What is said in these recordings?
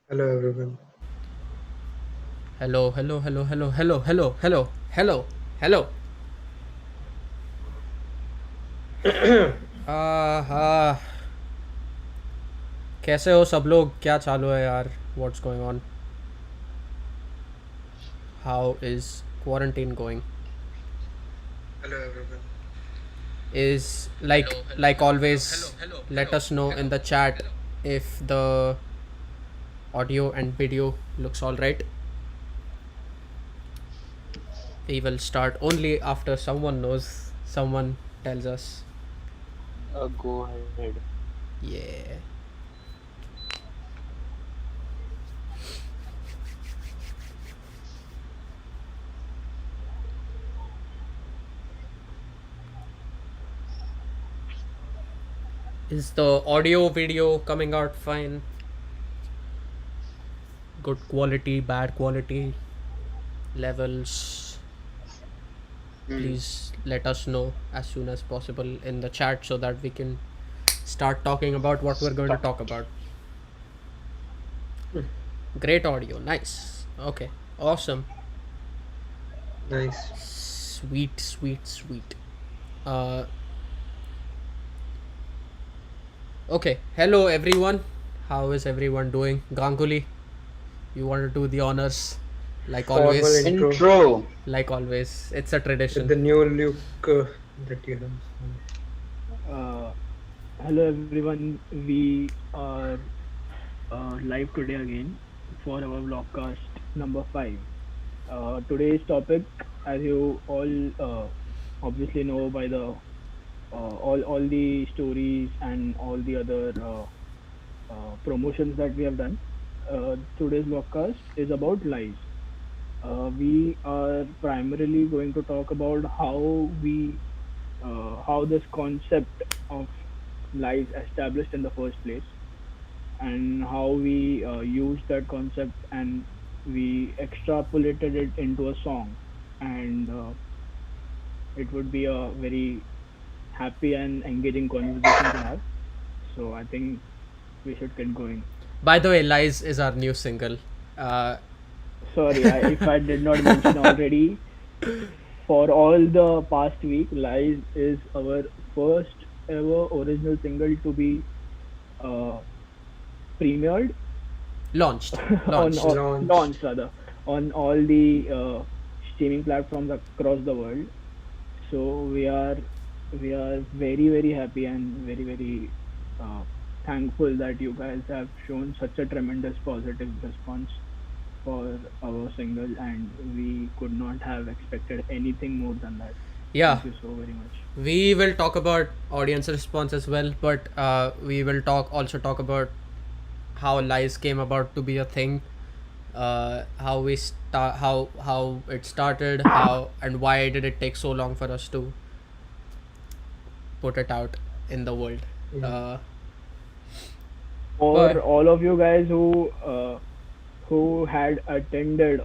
Hello everyone. Hello, hello, hello, hello, hello, hello, hello, hello, hello. हाँ कैसे हो सब लोग क्या चालू है यार What's going on? How is quarantine going? Hello everyone. Is like always, let us know in the chat if the audio and video looks all right. We will start only after someone tells us. Go ahead. Yeah. Is the audio video coming out fine? Good quality, bad quality, levels? Hmm. Please let us know as soon as possible in the chat so that we can start talking about what we're going to Start. talk about. Great audio, nice. Okay, awesome. Nice. Sweet, sweet, sweet. Uh, okay, hello everyone. How is everyone doing? Ganguly, you want to do the honors? Like Formal always, intro Intro. like always, it's a with tradition. the new look that you have. Uh, Hello everyone. We are live today again for our vlogcast number 5. Today's topic, as you all obviously know by the all the stories and all the other promotions that we have done, today's vlogcast is about lies. We are primarily going to talk about how this concept of lies established in the first place and how we used that concept and we extrapolated it into a song, and it would be a very happy and engaging conversation to have. So I think we should get going. By the way, Lies is our new single. Uh, Sorry, if I did not mention already, for all the past week, Lies is our first ever original single to be uh, premiered launched, on launched. all, Launched. launched rather on all the streaming platforms across the world. So we are very happy and very uh, thankful that you guys have shown such a tremendous positive response for our single, and we could not have expected anything more than that. Yeah, Thank you so very much. we will talk about audience response as well, but we will talk about how Lies came about to be a thing, how it started, how and why did it take so long for us to put it out in the world. Yeah. uh, but For all of you guys who had attended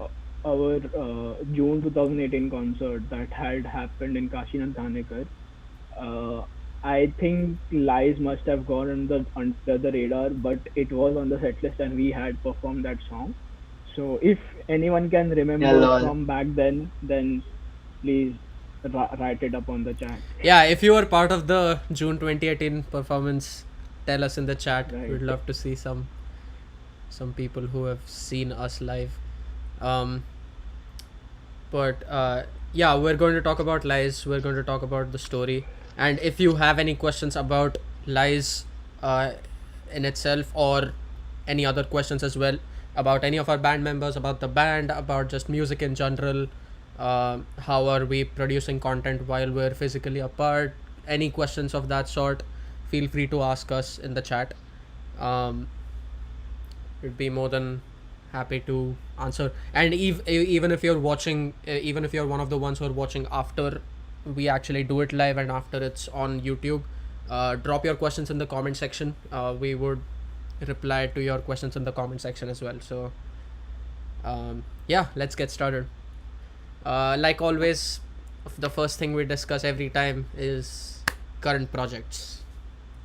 our June 2018 concert that had happened in Kashinath Dhanekar, uh, I think Lies must have gone under the radar, but it was on the set list and we had performed that song. So if anyone can Yeah, remember lol. from back then please write it up on the chat. yeah, if you were part of the June 2018 performance, tell us in the chat. We'd Right. love to see some people who have seen us live. um, but yeah, we're going to talk about Lies, we're going to talk about the story, and if you have any questions about Lies uh, in itself, or any other questions as well about any of our band members, about the band, about just music in general, how are we producing content while we're physically apart, any questions of that sort, feel free to ask us in the chat. um, we'd be more than happy to answer. And even if you're watching, even if you're one of the ones who are watching after we actually do it live and after it's on YouTube, drop your questions in the comment section. We would reply to your questions in the comment section as well. So yeah, let's get started. Like always, the first thing we discuss every time is current projects.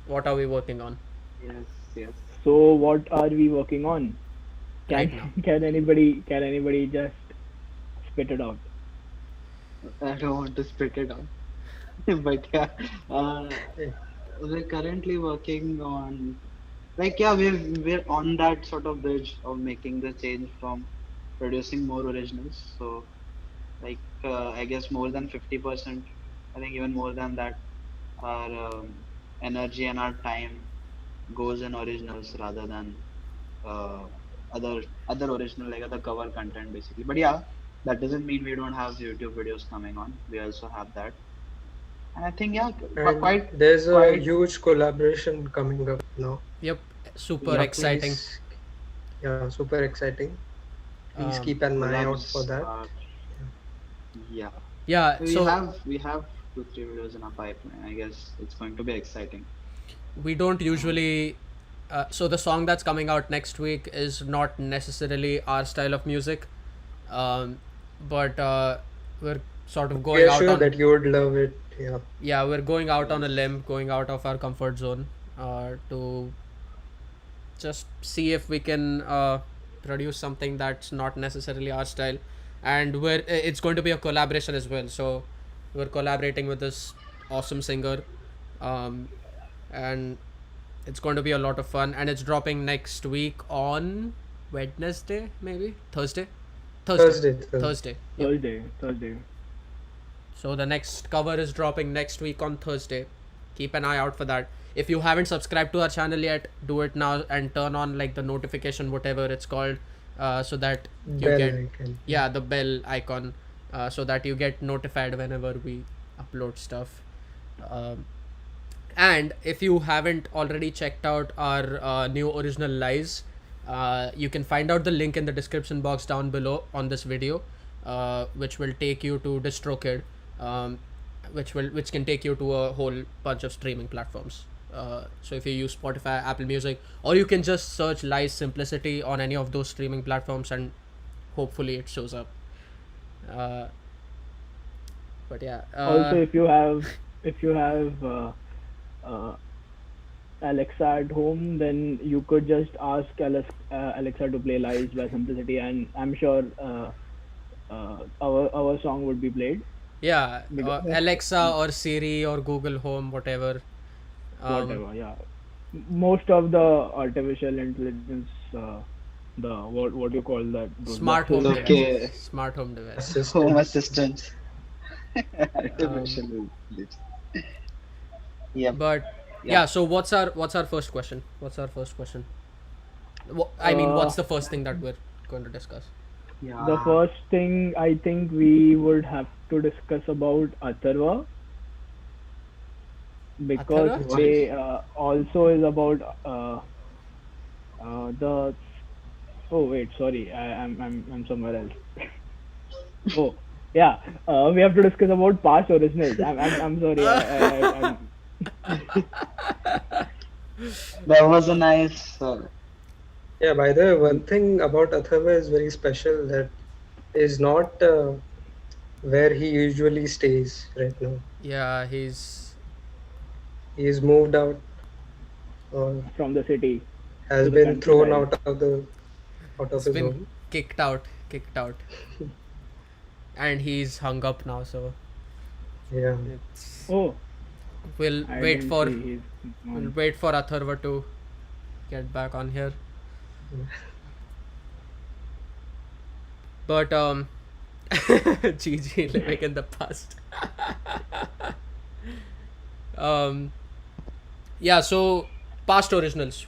What are we working on? Yes, yes. So what are we working on? right now. Can anybody just spit it out? I don't want to spit it out, but yeah, uh, Eh, we're currently working on, like, yeah, we're on that sort of bridge of making the change from producing more originals. So, like, I guess more than 50%, I think even more than that, our energy and our time goes in originals rather than uh, other other original, like other cover content basically. But yeah, that doesn't mean we don't have YouTube videos coming on. We also have that, and I think yeah, And quite there's a quite huge collaboration coming up now. Yep, super yep. exciting. Please, yeah, super exciting. Please Um, keep an eye out for Collabs that. are, Yeah. yeah. yeah, so We have 2 3 videos in our pipeline. I guess it's going to be exciting. we don't Um, usually. So the song that's coming out next week is not necessarily our style of music, um, but we're sort of We going are out sure on. that you would love it. Yeah. Yeah, we're going out on a yes. limb, going out of our comfort zone, to just see if we can produce something that's not necessarily our style, and it's going to be a collaboration as well. So we're collaborating with this awesome singer, um, and it's going to be a lot of fun. And it's dropping next week on Wednesday, maybe Thursday, Thursday, Thursday, Thursday. Thursday. Yep. Thursday. So the next cover is dropping next week on Thursday. Keep an eye out for that. If you haven't subscribed to our channel yet, do it now and turn on like the notification, whatever it's called, so that you Bell get, icon. yeah, the bell icon, so that you get notified whenever we upload stuff. Um, and if you haven't already checked out our new original lies, you can find out the link in the description box down below on this video, which will take you to DistroKid, um, which can take you to a whole bunch of streaming platforms. So if you use Spotify, Apple Music, or you can just search Lies Simplicity on any of those streaming platforms, and hopefully it shows up. Uh, but yeah, Also, if you have uh, Alexa at home, then you could just ask Alexa to play Lies by Simplicity, and I'm sure our song would be played. yeah, Because Alexa or Siri or Google Home, whatever. Um, whatever, yeah. Most of the artificial intelligence, the what do you call that? Those Smart boxes. home devices. Okay, Smart home devices. home Assistant. assistants. Um, Artificial intelligence. Yep. but Yep. yeah, so what's our first question? What's our first question? I mean, Uh, what's the first thing that we're going to discuss? the Yeah. first thing I think we would have to discuss about Atharva, because Atharva? What? they also is about the. Oh wait, sorry, I'm somewhere else. Oh yeah, we have to discuss about past originals. I'm sorry. I'm That was a nice. Yeah, by the way, one thing about Atharva is very special, that is not where he usually stays right now. Yeah, he's He is moved out, or from the city has to the been thrown countryside. out of he's his been home. kicked out, and he's hung up now. So Yeah. it's Oh, we'll I wait didn't for see his we'll one. wait for Atharva to get back on here. But GG living in the past. um, yeah. So past originals.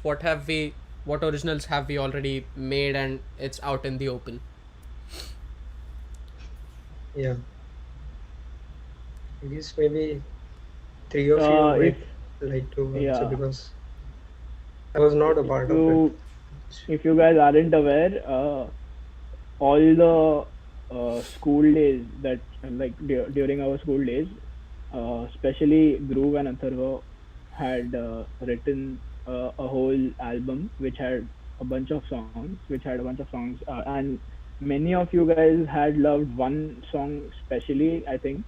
What originals have we already made and it's out in the open? Yeah. I guess maybe three of you If might like to answer, yeah, because I was not a if part of it. you if you guys aren't aware, all the school days that like during our school days, especially Dhruv and Atharva had written a whole album which had and many of you guys had loved one song especially. I think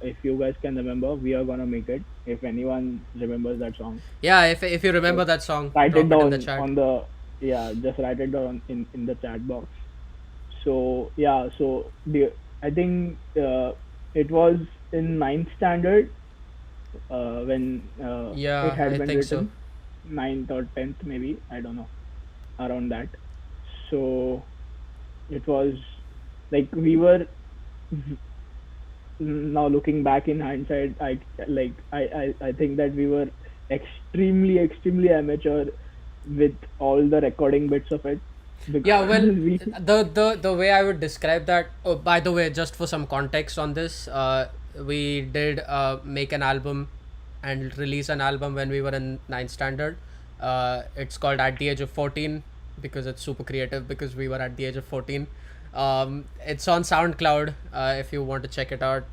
if you guys can remember, we are gonna make it. If anyone remembers that song, Yeah, if you remember just that song, write it drop it in the down chat. on the Yeah, just write it down in the chat box. So yeah, so the I think it was in ninth standard when it Yeah, had I been think so. written, ninth or tenth maybe, I don't know, around that. So it was like we were now looking back in hindsight, I think that we were extremely amateur with all the recording bits of it Yeah, because well, we the way I would describe that. Oh, by the way, just for some context on this, we did make an album and release an album when we were in ninth standard. It's called At the Age of 14 because it's super creative because we were at the age of 14. It's on SoundCloud if you want to check it out.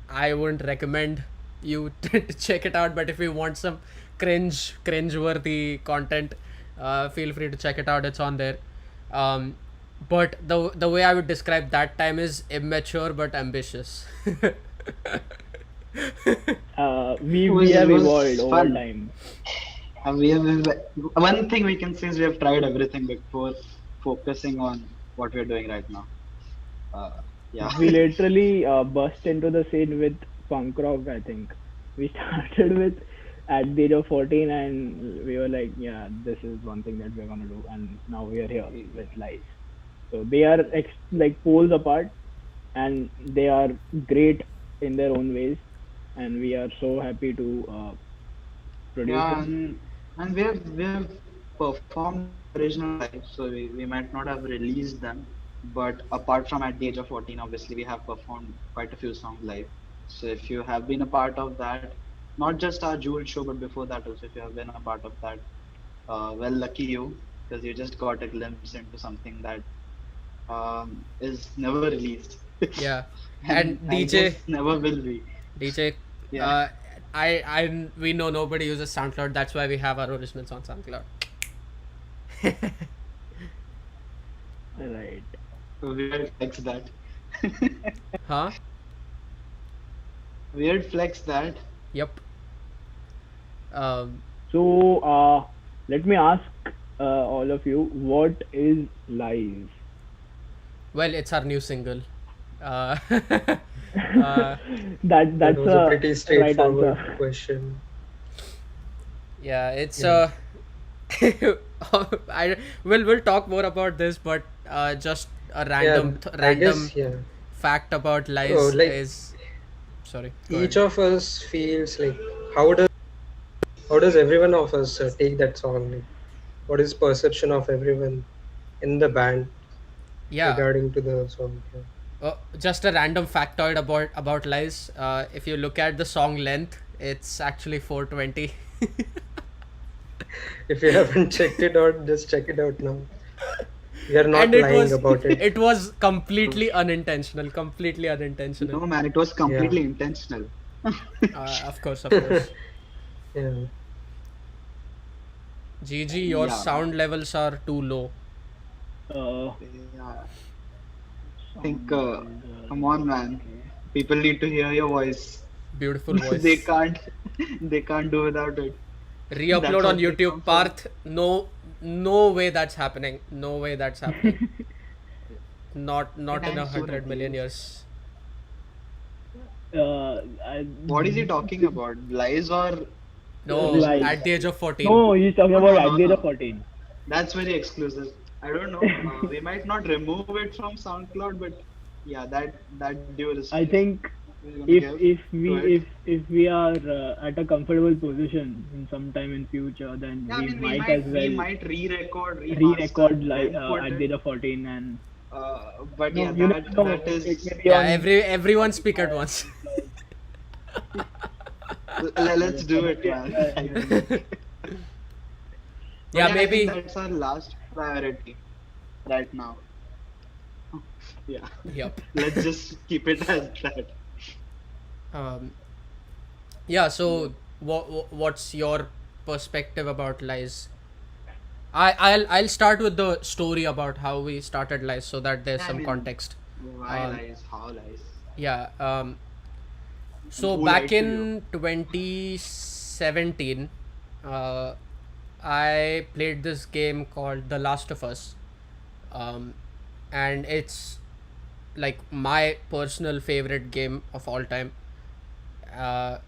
I wouldn't recommend you to check it out, but if you want some cringe-worthy content, feel free to check it out. It's on there. Um, but the way I would describe that time is immature but ambitious. we It have was evolved over fun. time. One thing we can say is we have tried everything before focusing on what we're doing right now. Uh, yeah. We literally burst into the scene with punk rock. I think we started with at the age of 14, and we were like, yeah, this is one thing that we're gonna do, and now we are here with Lies. So they are like poles apart, and they are great in their own ways, and we are so happy to produce Yeah, them. and we have performed them original live, so we might not have released them, but apart from at the age of 14, obviously we have performed quite a few songs live. So if you have been a part of that, not just our Jewel show, but before that also, if you have been a part of that, well, lucky you, because you just got a glimpse into something that is never released, Yeah, and and I DJ guess never will be. DJ, Yeah. uh, we know nobody uses SoundCloud. That's why we have our originals on SoundCloud. Right. Weird flex that. Huh? Weird flex that. Yep. Um, So let me ask all of you, what is Lies? well, it's our new single. Uh, uh, That That's was a a pretty right straightforward answer. question. yeah, it's Yeah. I we'll talk more about this, but just a Yeah, I random guess, yeah. fact about Oh, Lies like is, sorry, go ahead. each of us feels like how does everyone of us take that song? Like, what is perception of everyone in the band Yeah, regarding to the song? Yeah. just a random factoid about Lies. If you look at the song length, it's actually 420. If you haven't checked it out, just check it out now. We are And not lying about it. it was completely unintentional, completely unintentional. No, man, it was Yeah, completely intentional. Of course, of course. yeah. GG, your Yeah, man. sound levels are too low. Uh, Yeah. I think, Sound levels come on, are man. okay. People need to hear your voice. Beautiful They voice. can't, they can't do without it. That's Re-upload on what they YouTube. come for. Parth, no, no way that's happening. No way that's happening. Not in a Anytime soon, hundred at million least. years. I, What is he talking about? Lies or No, original? Lies. at the age of 14. No, he's talking Oh, about no, at no, the age of no. 14. That's very exclusive. I don't know. We might not remove it from SoundCloud, but yeah, that due I respect think we're gonna if give if to we it. if we are at a comfortable position in some time in future, then Yeah, I we mean, might as we well might re-record, remaster, re-record then put at the it. age of 14, and But yeah, you never know, that it is. may be Yeah, on everyone speak at Spotify or once. SoundCloud. Let's do it, man. I think. But Yeah, yeah, I think maybe. that's our last priority right now. Yeah, Yep. let's just keep it as that. Um, yeah. Yep. So, what's your perspective about Lies? I'll start with the story about how we started Lies, so that there's Yeah, I some mean, context. why Um, lies? How lies? yeah. And So who back lied to you? in 2017, uh, I played this game called The Last of Us, um, and it's like my personal favorite game of all time. Uh,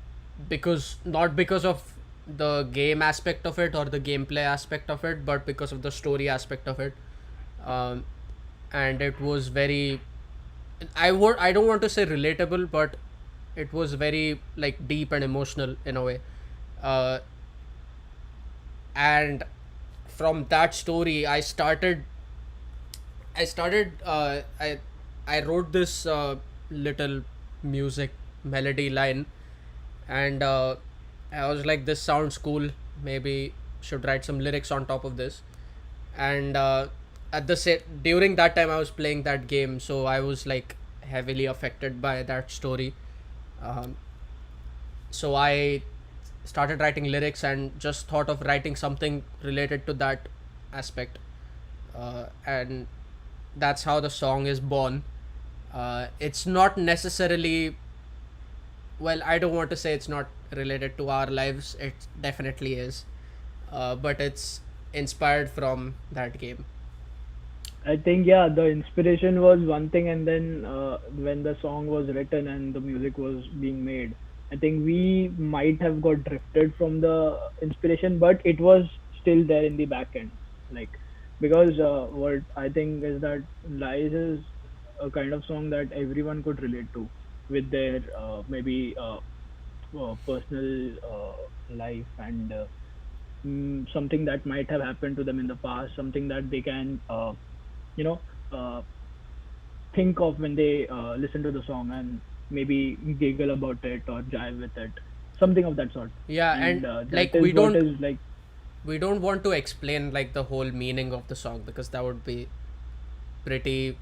because not because of the game aspect of it or the gameplay aspect of it, but because of the story aspect of it. Um, and it was very, I don't want to say relatable, but it was very like deep and emotional in a way. Uh, and from that story, I wrote this little music melody line, and I was like, this sounds cool. Maybe should write some lyrics on top of this. And at the during that time, I was playing that game, so I was like heavily affected by that story. Um, so I started writing lyrics and just thought of writing something related to that aspect, and that's how the song is born. It's not necessarily, well, I don't want to say it's not related to our lives. It definitely is, but it's inspired from that game. I think yeah, the inspiration was one thing, and then when the song was written and the music was being made, I think we might have got drifted from the inspiration, but it was still there in the back end. Like because what I think is that Lies is a kind of song that everyone could relate to with their maybe personal life and something that might have happened to them in the past, something that they can you know uh, think of when they listen to the song and maybe giggle about it or jive with it, something of that sort. Yeah, And and that like is what is like we don't want to explain like the whole meaning of the song because that would be pretty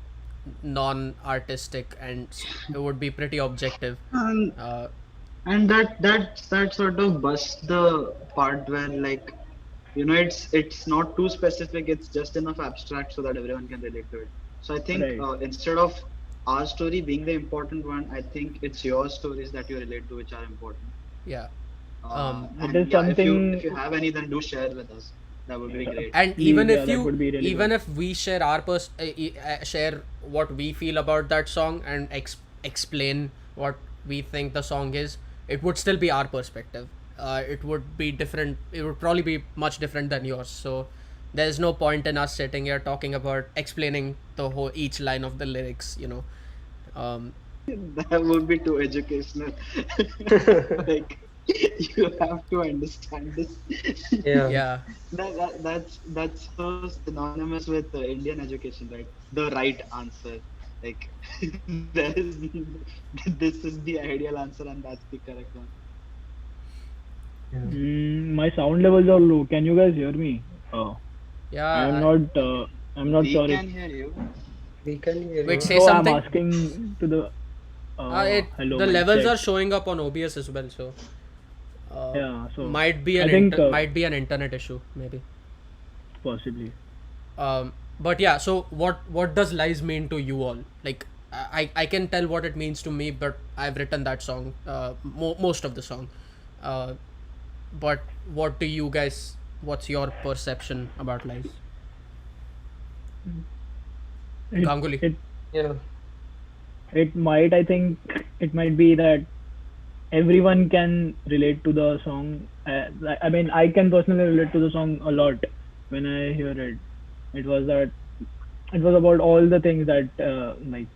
non-artistic, and it would be pretty objective. And Uh, and that sort of busts the part where like it's not too specific, it's just enough abstract so that everyone can relate to it. So I think right. instead of our story being the important one, I think it's your stories that you relate to which are important. yeah. It And is yeah, if something. you have any, then do share with us. That would be great. And Please, yeah, that would be really even good. if we share our share what we feel about that song and explain what we think the song is, it would still be our perspective. It would be different, it would probably be much different than yours, so there's no point in us sitting here talking about explaining the whole each line of the lyrics. um, That would be too educational. Like you have to understand this. Yeah. yeah. That's so synonymous with Indian education, right? The right answer. Like there is this is the ideal answer and that's the correct one. Yeah. My sound levels are low. Can you guys hear me? Oh, I am Yeah. not. I'm not We sure if. can hear you. We can hear Wait, you. say No, I'm something. asking to the. It Hello, the mic levels check. are showing up on OBS as well, so Yeah, so I might be think might be an internet issue, maybe. possibly. But yeah, so what does lies mean to you all? Like I can tell what it means to me, but I've written that song, most of the song. Uh, but what do you guys? What's your perception about lies, It Ganguli? it Yeah. it might. I think it might be that everyone can relate to the song. I mean, I can personally relate to the song a lot when I hear it. It was that it was about all the things that like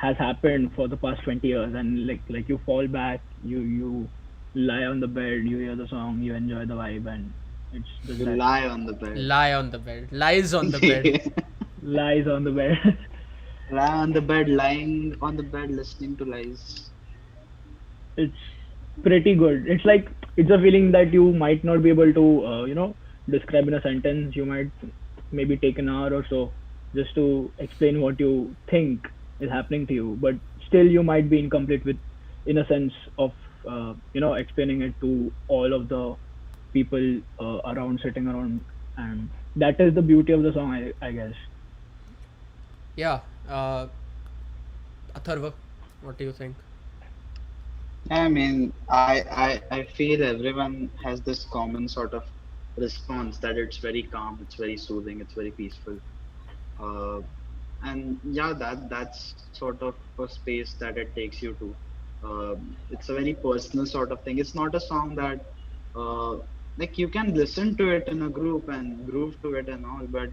has happened for the past 20 years, and like you fall back, you lie on the bed, you hear the song, you enjoy the vibe, and it's just You that lie on the bed. Lie on the bed, lies on the bed. lies on the bed. Lie on the bed, lying on the bed, listening to lies. It's pretty good. It's like it's a feeling that you might not be able to describe in a sentence. You might maybe take an hour or so just to explain what you think is happening to you, but still you might be incomplete with in a sense of explaining it to all of the people around sitting around, and that is the beauty of the song, I guess. Yeah. Atharva, what do you think? I mean, I feel everyone has this common sort of response that it's very calm, it's very soothing, it's very peaceful. Uh, and yeah, that's sort of a space that it takes you to. It's a very personal sort of thing. It's not a song that uh, like you can listen to it in a group and groove to it and all, but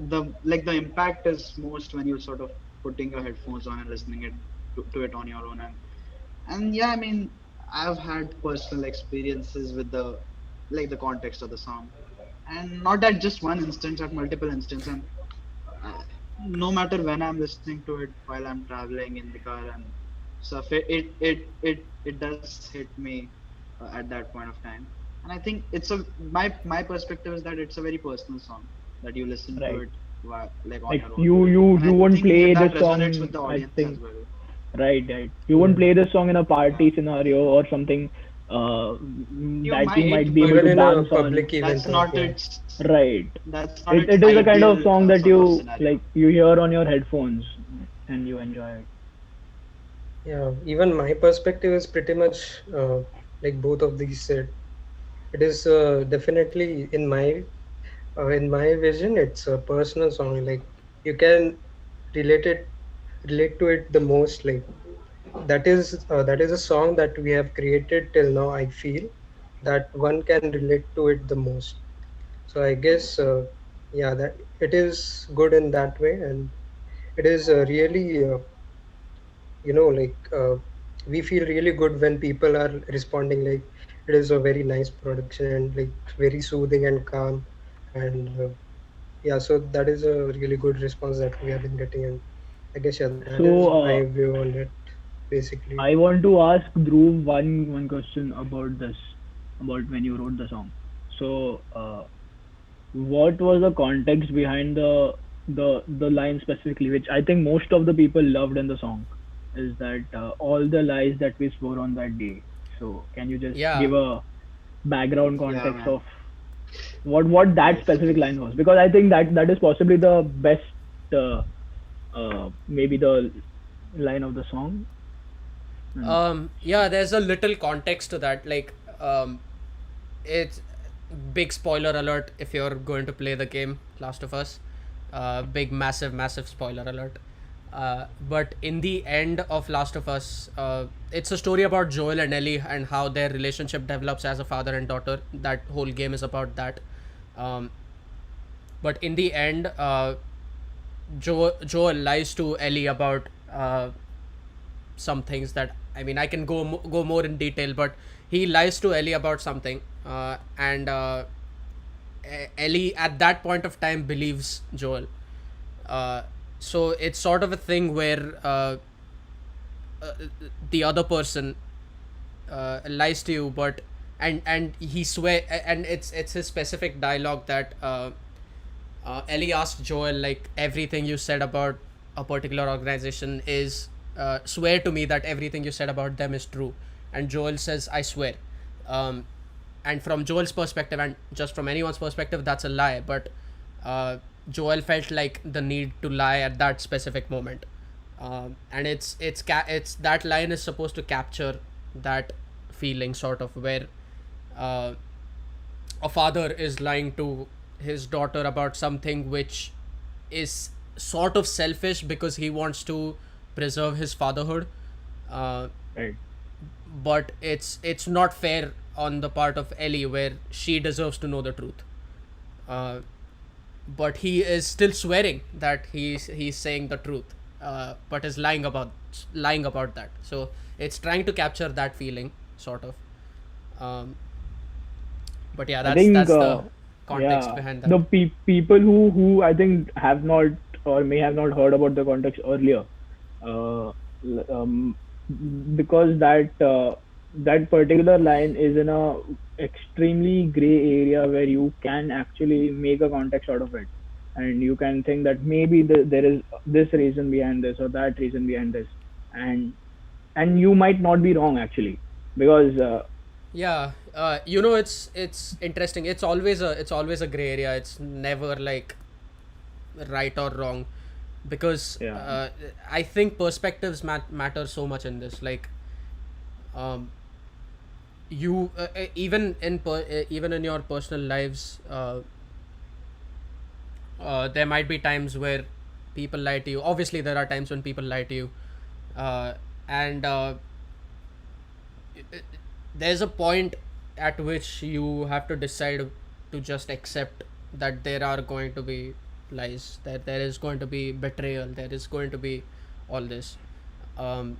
the impact is most when you're sort of putting your headphones on and listening to it on your own. And yeah, I mean, I've had personal experiences with the context of the song, and not at just one instance, at multiple instances. And uh, no matter when I'm listening to it while I'm traveling in the car and stuff, it does hit me at that point of time. And I think my perspective is that it's a very personal song that you listen to Right. it like on Like your own, you and I won't think play that the resonates with song, the I audience as think. well. Right, right. You won't Yeah. play the song in a party scenario or something You that you might might, be able but to Even in a dance on. public event, that's or not yeah, its Right. that's not its It is a kind of ideal song that sort of you scenario. like you hear on your headphones and you enjoy it. yeah. Even my perspective is pretty much like both of these said. It is definitely in my vision, it's a personal song. Like you can relate it, relate to it the most. Like that is a song that we have created till now. I feel that one can relate to it the most. So I guess, yeah, that it is good in that way, and it is really, like we feel really good when people are responding like it is a very nice production and like very soothing and calm, and yeah, so that is a really good response that we have been getting, and I guess yeah, that is So my view on it, basically. I want to ask Dhruv one question about this, about when you wrote the song. So what was the context behind the line specifically, which I think most of the people loved in the song, is that all the lies that we swore on that day. So can you just Yeah. give a background Yeah, context man. of what that Yes, specific yes. line was? Because I think that is possibly the best, maybe the line of the song. And Yeah, there's a little context to that. Like, it's big spoiler alert if you're going to play the game Last of Us. Big, massive spoiler alert. But in the end of Last of Us, it's a story about Joel and Ellie and how their relationship develops as a father and daughter. That whole game is about that. Um, but in the end, Joel lies to Ellie about some things that, I mean, I can go more in detail, but he lies to Ellie about something, and Ellie at that point of time believes Joel. Uh, so it's sort of a thing where uh, the other person lies to you, but and he swear, and it's his specific dialogue that Ellie asked Joel, like, everything you said about a particular organization is, swear to me that everything you said about them is true. And Joel says, I swear. Um, and from Joel's perspective, and just from anyone's perspective, that's a lie. But Joel felt like the need to lie at that specific moment. And it's that line is supposed to capture that feeling, sort of, where uh, a father is lying to his daughter about something which is sort of selfish because he wants to preserve his fatherhood, uh, right. but it's not fair on the part of Ellie, where she deserves to know the truth. Uh, but he is still swearing that he's saying the truth, but is lying about that. So it's trying to capture that feeling, sort of. Um, but yeah, I that's think, that's the context yeah, behind that. the people who I think have not or may have not heard about the context earlier, uh, because that particular line is in a extremely gray area where you can actually make a context out of it, and you can think that maybe there is this reason behind this or that reason behind this, and you might not be wrong actually, because Yeah, it's interesting. It's always a gray area. It's never like right or wrong, because yeah, I think perspectives matter so much in this. Like, um, you even in your personal lives, there might be times where people lie to you. Obviously there are times when people lie to you, uh, and there's a point at which you have to decide to just accept that there are going to be lies, that there is going to be betrayal, there is going to be all this, um,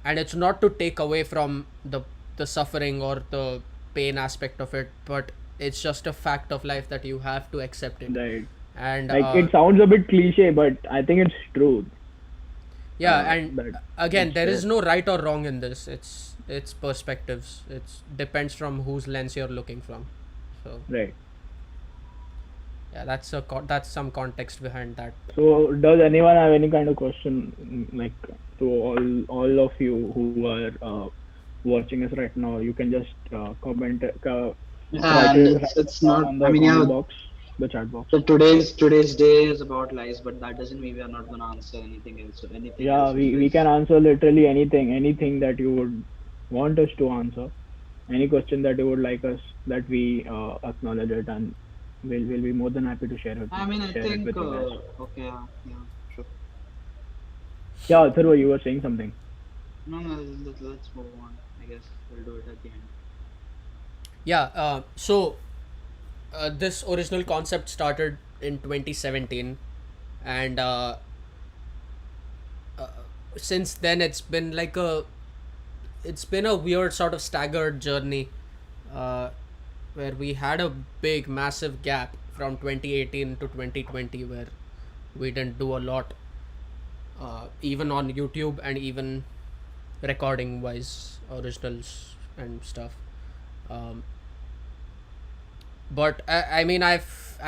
and it's not to take away from the suffering or the pain aspect of it, but it's just a fact of life that you have to accept it. Right. And Like it sounds a bit cliche, but I think it's true. yeah, and That again, it's there there. is no right or wrong in this. It's perspectives. It's depends from whose lens you're looking from. So Right. yeah, that's some context behind that. So, does anyone have any kind of question, like to all of you who are watching us right now? You can just comment, Yeah, write and it it's down not. on I the mean, comment yeah. box, the chat box. So today's day is about lies, but that doesn't mean we are not gonna answer anything else. Anything Yeah, else we can because answer literally anything that you would want us to answer. Any question that you would like us that we acknowledge it, and we'll be more than happy to I mean I share it think with you guys. okay, yeah, sure. Yeah, Atharva, you were saying something. No, let's move on. I guess we'll do it at the end. Yeah. So this original concept started in 2017, and since then it's been a weird sort of staggered journey, uh, where we had a big massive gap from 2018 to 2020 where we didn't do a lot, even on YouTube and even recording wise originals and stuff. Um, but I mean I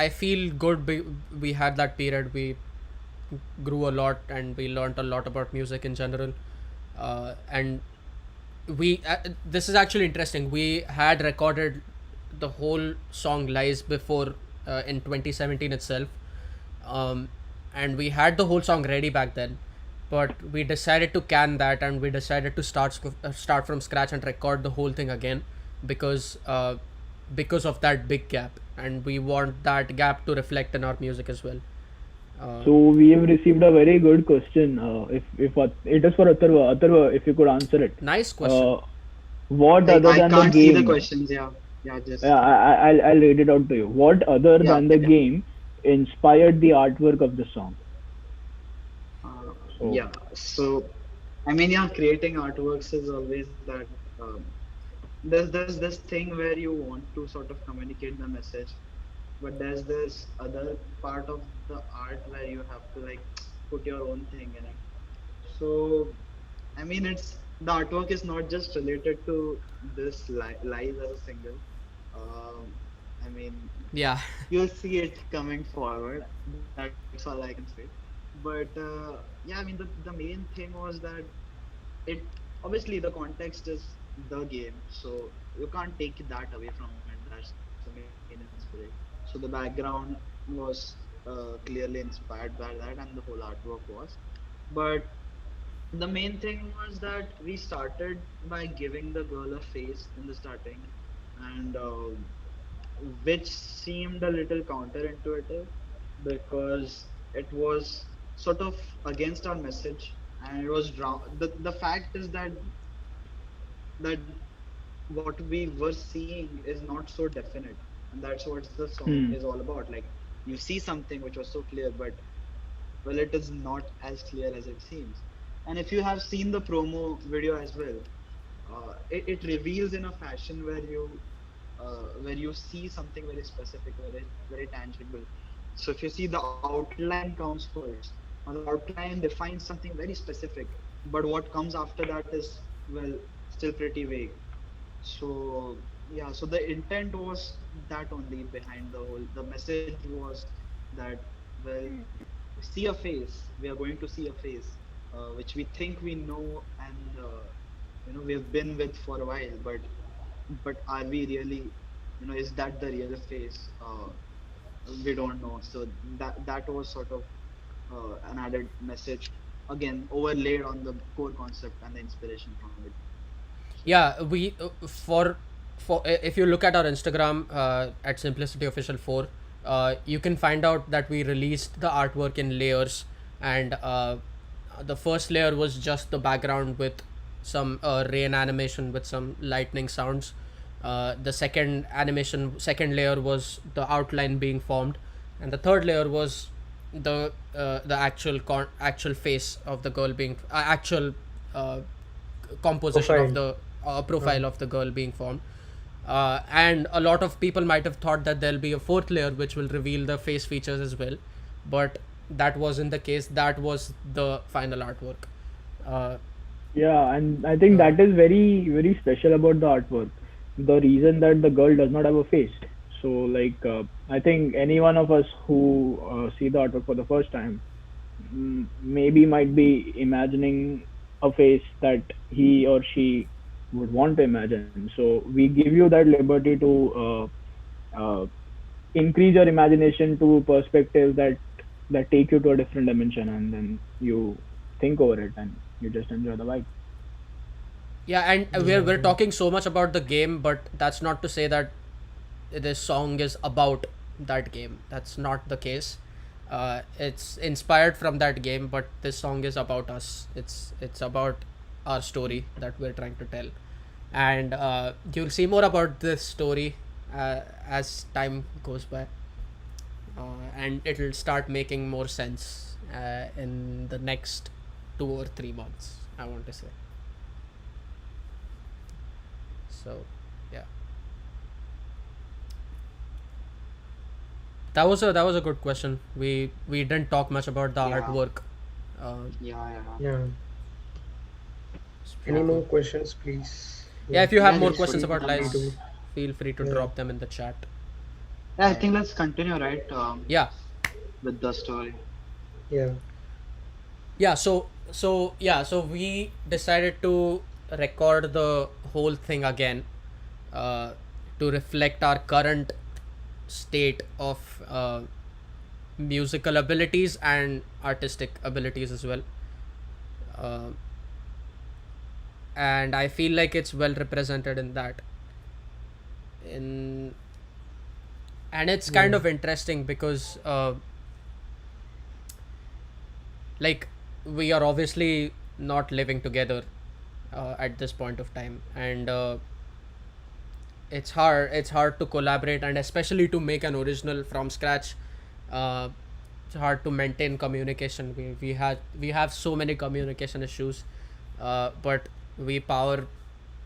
feel good. We had that period. We grew a lot and we learned a lot about music in general. And we this is actually interesting. We had recorded the whole song "Lies" before, in 2017 itself, um, and we had the whole song ready back then. But we decided to can that, and we decided to start from scratch and record the whole thing again, because of that big gap, and we want that gap to reflect in our music as well. Uh, So we have received a very good question. If it is for Atharva, Atharva, if you could answer it. nice question. Uh, what Like other I than the can't see the game? questions. Yeah, yeah, Yeah, just I'll read it out to you. What other yeah, than the yeah. game inspired the artwork of the song? So Yeah. So I mean, yeah, creating artworks is always that. Um, there's this thing where you want to sort of communicate the message, but there's this other part of the art where you have to like put your own thing in it. So I mean, it's the artwork is not just related to this lies as a single. Um, I mean, Yeah. you'll see it coming forward. That's all I can say. But yeah, I mean, the main thing was that it obviously the context is the game, so you can't take that away from it. That's the main inspiration. So the background was clearly inspired by that, and the whole artwork was. But the main thing was that we started by giving the girl a face in the starting, and which seemed a little counterintuitive because it was sort of against our message, and it was the fact is that what we were seeing is not so definite, and that's what the song hmm. is all about. Like you see something which was so clear, but well, it is not as clear as it seems. And if you have seen the promo video as well, it reveals in a fashion where you see something very specific, very tangible. So if you see, the outline comes first. Now the outline defines something very specific, but what comes after that is, well, still pretty vague. So yeah, so the intent was that only behind the whole. The message was that, well, we see a face. We are going to see a face, which we think we know, and we have been with for a while. But are we really? Is that the real face? We don't know. So that was sort of an added message, again overlaid on the core concept and the inspiration from it. Yeah, we if you look at our Instagram at Simplicity Official 4, you can find out that we released the artwork in layers, and the first layer was just the background with some rain animation with some lightning sounds. The second layer was the outline being formed, and the third layer was the actual face of the girl being actual uh, composition of Profile. the Uh, profile of the girl being formed. And a lot of people might have thought that there'll be a fourth layer which will reveal the face features as well, but that wasn't the case. That was the final artwork. Uh, Yeah, and I think uh, that is very, very special about the artwork. The reason that the girl does not have a face. So, like, I think any one of us who see the artwork for the first time, maybe might be imagining a face that he or she would want to imagine. So, we give you that liberty to increase your imagination to perspectives that take you to a different dimension, and then you think over it and you just enjoy the vibe. yeah, and yeah, we're talking so much about the game, but that's not to say that this song is about that game. That's not the case. It's inspired from that game, but this song is about us. It's about our story that we're trying to tell, and you'll see more about this story as time goes by, and it'll start making more sense in the next 2 or 3 months. I want to say so. Yeah. That was a good question. We didn't talk much about the Yeah, artwork. Uh, yeah. yeah. it's Any pretty Yeah, more cool. questions, please? Yeah, Yeah, if you have yeah. more feel Just questions free, about uh, free lies, to. feel free to Yeah, drop them in the chat. yeah. I Uh, think let's continue, right? yeah, With the story. yeah, yeah. So we decided to record the whole thing again, uh, to reflect our current state of musical abilities and artistic abilities as well. Uh, and I feel like it's well represented in that. In And it's kind yeah, of interesting because like we are obviously not living together at this point of time, and it's hard to collaborate, and especially to make an original from scratch. It's hard to maintain communication. We have so many communication issues, but we power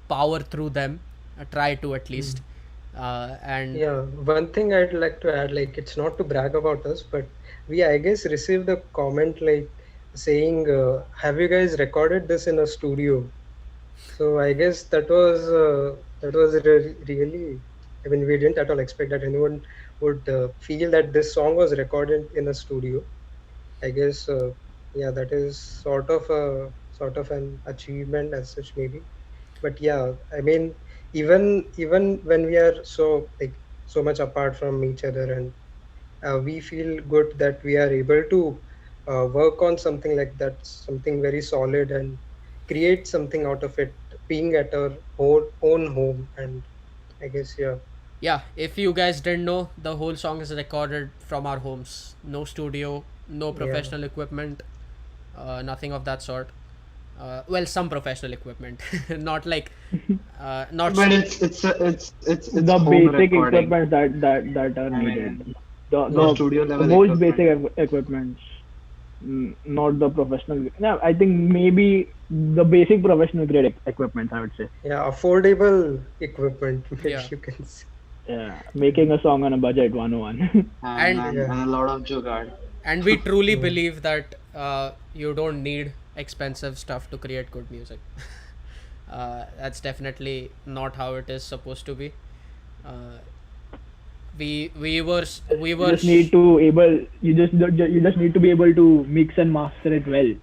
through them, try to at least. mm. And Yeah. One thing I'd like to add, like, it's not to brag about us, but we, I guess, received a comment like saying, "Have you guys recorded this in a studio?" So I guess that was really. I mean, we didn't at all expect that anyone would feel that this song was recorded in a studio. I guess, yeah, that is sort of an achievement as such, maybe. But yeah, I mean, even when we are so like so much apart from each other, and we feel good that we are able to work on something like that, something very solid, and create something out of it, being at our own home. And I guess, yeah, yeah, if you guys didn't know, the whole song is recorded from our homes. No studio, no yeah, professional equipment, nothing of that sort. Well, some professional equipment, not like, not. But it's The home basic recording. equipment that are I needed. mean, The no yeah, the studio the level most equipment. basic equipments, not the professional. No, I think maybe the basic professional grade equipment, I would say. yeah, affordable equipment, maybe Yeah, you can say. Yeah, making a song on a budget 101. and and and, Yeah, and a lot of jugaad. and we truly yeah, believe that you don't need expensive stuff to create good music. That's definitely not how it is supposed to be. Uh, we were You just need to able you just need to be able to mix and master it well.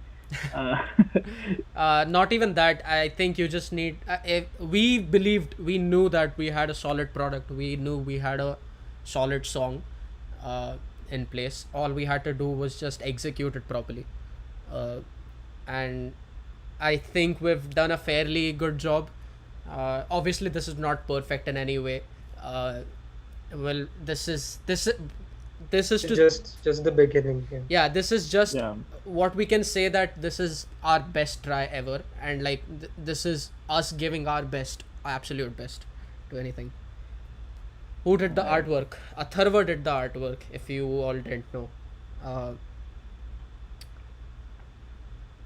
Uh, not even that. I think you just need. If we knew that we had a solid product. We knew we had a solid song uh, in place. All we had to do was just execute it properly, uh, and I think we've done a fairly good job. Obviously, this is not perfect in any way. Uh, well, this is to Just the beginning. Yeah. yeah, this is just Yeah. what we can say, that this is our best try ever, and like this is us giving our best, absolute best, to anything. Who did the Right. artwork? Atharva did the artwork, if you all didn't know. uh,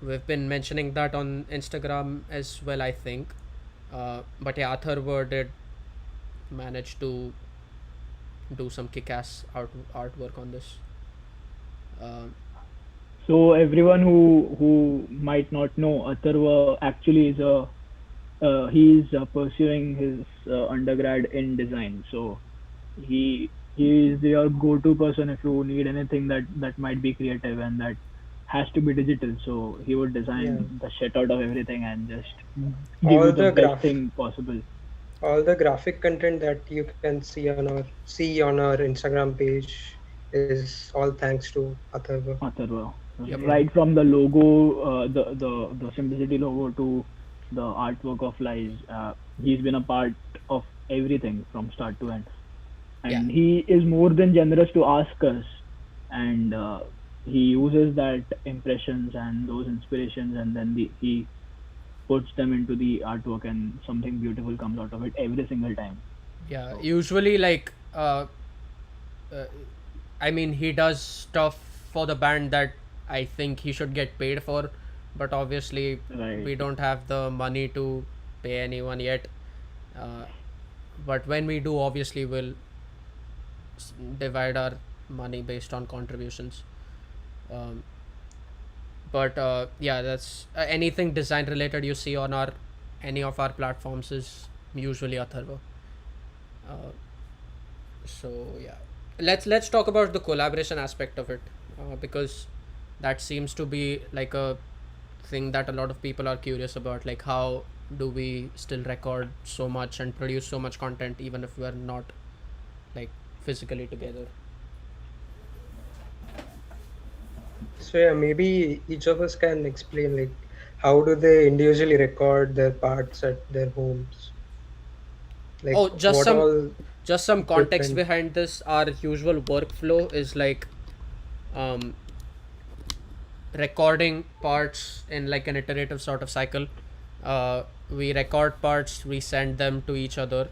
we've been mentioning that on Instagram as well, I think. But yeah, Atharva did manage to do some kick-ass artwork on this. um, So everyone who might not know, Atharva actually is a he is pursuing his undergrad in design. So he is your go-to person if you need anything that might be creative and that has to be digital. So he would Yeah. design the shit out of everything and just give you All the the best graph thing possible. all the graphic content that you can see on our Instagram page is all thanks to Atharva. Atharva. yep. Yeah. Right from the logo, the Simplicity logo to the artwork of Lies, he's been a part of everything from start to end. Yeah. And he is more than generous to ask us, and he uses that impressions and those inspirations, and then he puts them into the artwork, and something beautiful comes out of it every single time. Yeah, So usually like uh, I mean, he does stuff for the band that I think he should get paid for, but obviously right, we don't have the money to pay anyone yet. Uh, but when we do, obviously we'll divide our money based on contributions. Um, but yeah, that's anything design related you see on our any of our platforms is usually Atharva. Uh, so yeah, let's talk about the collaboration aspect of it, because that seems to be like a thing that a lot of people are curious about, like how do we still record so much and produce so much content even if we're not like physically together. So yeah, maybe each of us can explain like how do they individually record their parts at their homes? Like Oh, what all just some context equipment? behind this. Our usual workflow is like um recording parts in like an iterative sort of cycle. We record parts, we send them to each other.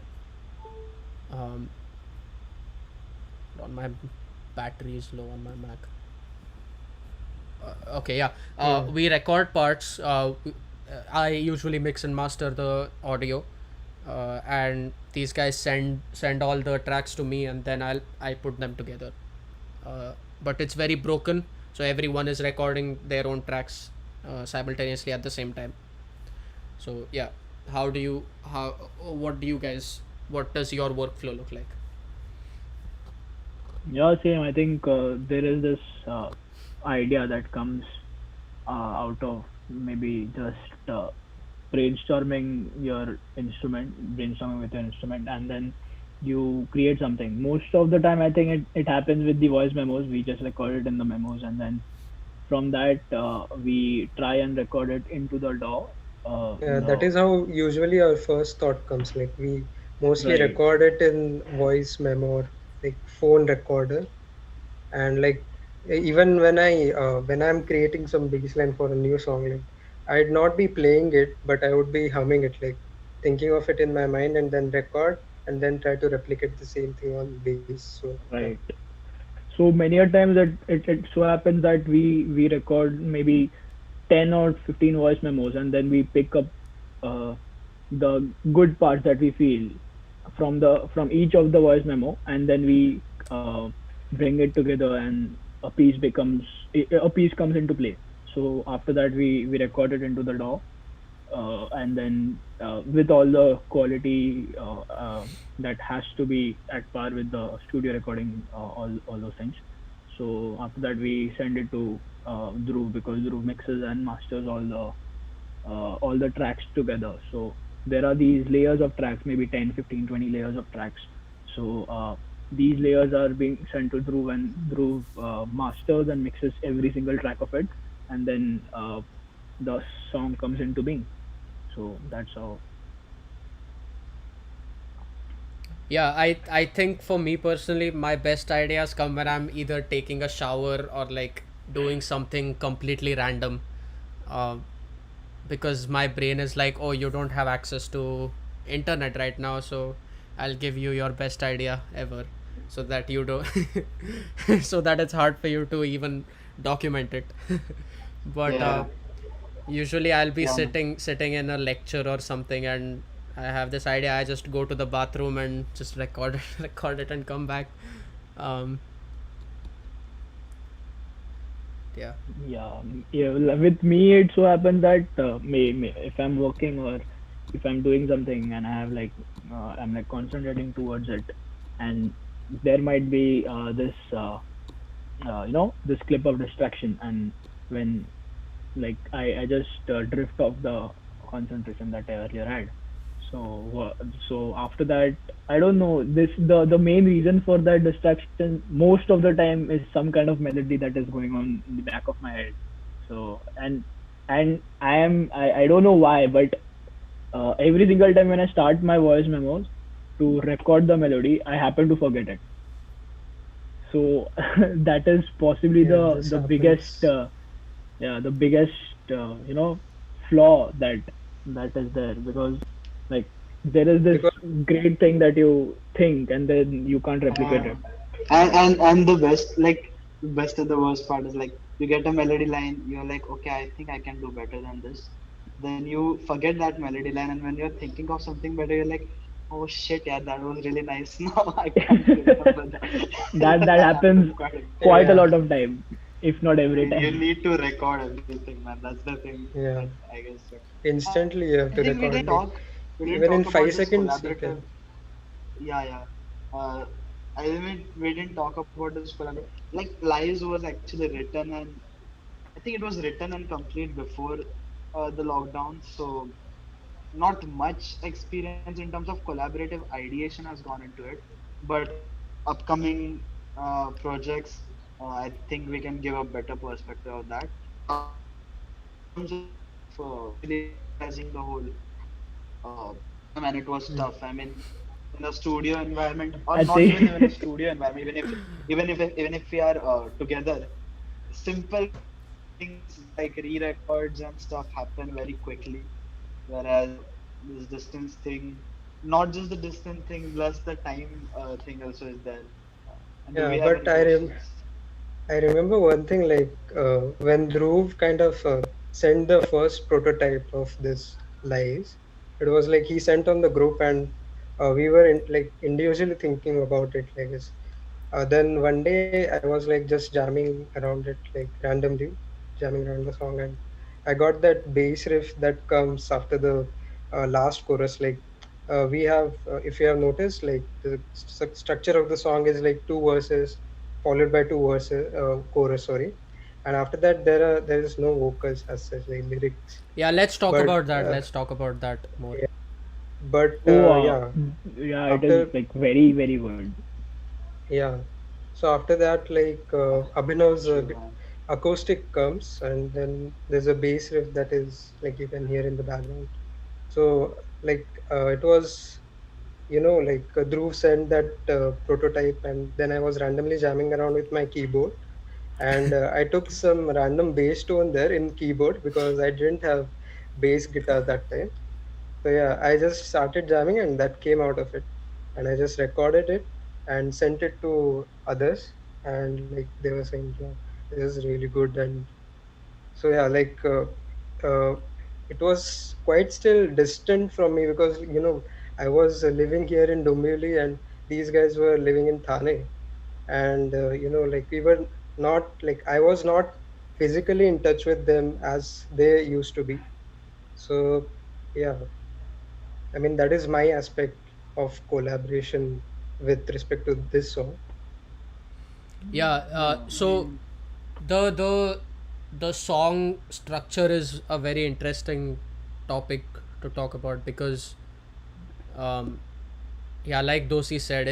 um on my battery is low on my Mac. Okay, yeah. Yeah. We record parts. I usually mix and master the audio, and these guys send all the tracks to me, and then I put them together. But it's very broken, so everyone is recording their own tracks simultaneously at the same time. So yeah, how what do you guys, what does your workflow look like? yeah, same. I think there is this idea that comes out of maybe just brainstorming with your instrument, and then you create something. Most of the time, I think it happens with the voice memos. We just record it in the memos, and then from that, we try and record it into the DAW. Yeah, that is how usually our first thought comes. Like we mostly Right, record it in voice memo or like phone recorder, and like even when I'm creating some baseline for a new song, like I'd not be playing it, but I would be humming it, like thinking of it in my mind, and then record, and then try to replicate the same thing on bass. So yeah. right. So many a times that it so happens that we record maybe 10 or 15 voice memos, and then we pick up uh, the good parts that we feel from each of the voice memo, and then we bring it together, and a piece comes into play. So after that, we record it into the DAW, and then with all the quality that has to be at par with the studio recording, all those things. So after that, we send it to Dhruv, because Dhruv mixes and masters all the tracks together. So there are these layers of tracks, maybe 10, 15, 20 layers of tracks. So these layers are being sent to Dhruv, and Dhruv masters and mixes every single track of it, and then the song comes into being. So that's how. Yeah, I think for me personally, my best ideas come when I'm either taking a shower or like doing something completely random, uh, because my brain is like, oh, you don't have access to internet right now, so I'll give you your best idea ever, so that you don't, so that it's hard for you to even document it. But Yeah, usually I'll be yeah, man. sitting in a lecture or something, and I have this idea. I just go to the bathroom and just record it, record it, and come back. Um, yeah. Yeah, yeah. With me, it so happens that if I'm working or if I'm doing something and I have like I'm like concentrating towards it, and there might be this this clip of distraction, and when like I just drift off the concentration that I earlier had. So after that, I don't know, this the main reason for that distraction most of the time is some kind of melody that is going on in the back of my head. So and I don't know why, but every single time when I start my voice memos to record the melody, I happen to forget it. So that is possibly Yeah, this the biggest happens the biggest flaw that is there, because like there is this because great thing that you think and then you can't replicate Uh, it. and the best, like, best and the worst part is like you get a melody line, you're like, okay, I think I can do better than this. Then you forget that melody line, and when you're thinking of something better, you're like, oh shit, yeah, that was really nice. Now I can't remember that. That That happens happens quite a bit. quite a yeah, lot of time, if not every You time. need to record everything, man. That's the thing that yeah. I guess. Instantly, you I have to think record. Like we didn't even talk in about five this seconds, you collaborative. can. Yeah, yeah. We didn't talk about this collaborative. Like Lies was actually written, and I think it was written and complete before the lockdown. So not much experience in terms of collaborative ideation has gone into it. But upcoming projects, I think we can give a better perspective of that. In terms of actually realizing the whole yeah, man, it was Mm. tough. I mean, in a studio environment, or I not think even in a studio environment, even if we are together, simple things like re-records and stuff happen very quickly. Whereas this distance thing, not just the distance thing, plus the time thing also is there. And do Yeah, we have but any questions? I remember one thing like when Dhruv kind of sent the first prototype of this lies, it was like he sent on the group and we were like individually thinking about it like this. Then one day I was like just jamming around it like randomly, jamming around the song, and I got that bass riff that comes after the last chorus. Like we have, if you have noticed, like the structure of the song is like two verses followed by two verses, chorus, sorry, and after that there is no vocals as such, like lyrics. Yeah, let's talk But about that. Let's talk about that more. yeah, but oh yeah, yeah, it is after like very very good. yeah, so after that, like Abhinav's True, man. acoustic comes, and then there's a bass riff that is like you can hear in the background. So like it was, like Dhruv sent that prototype, and then I was randomly jamming around with my keyboard, and I took some random bass tone there in keyboard because I didn't have bass guitar that time. So yeah, I just started jamming, and that came out of it, and I just recorded it and sent it to others, and like they were saying, yeah, this is really good. And so yeah, like it was quite still distant from me because I was living here in Dombivli, and these guys were living in Thane, and like we were not, like I was not physically in touch with them as they used to be. So yeah, I mean, that is my aspect of collaboration with respect to this song. Yeah. Yeah, I So mean, the the song structure is a very interesting topic to talk about, because um, yeah, like Dosi said,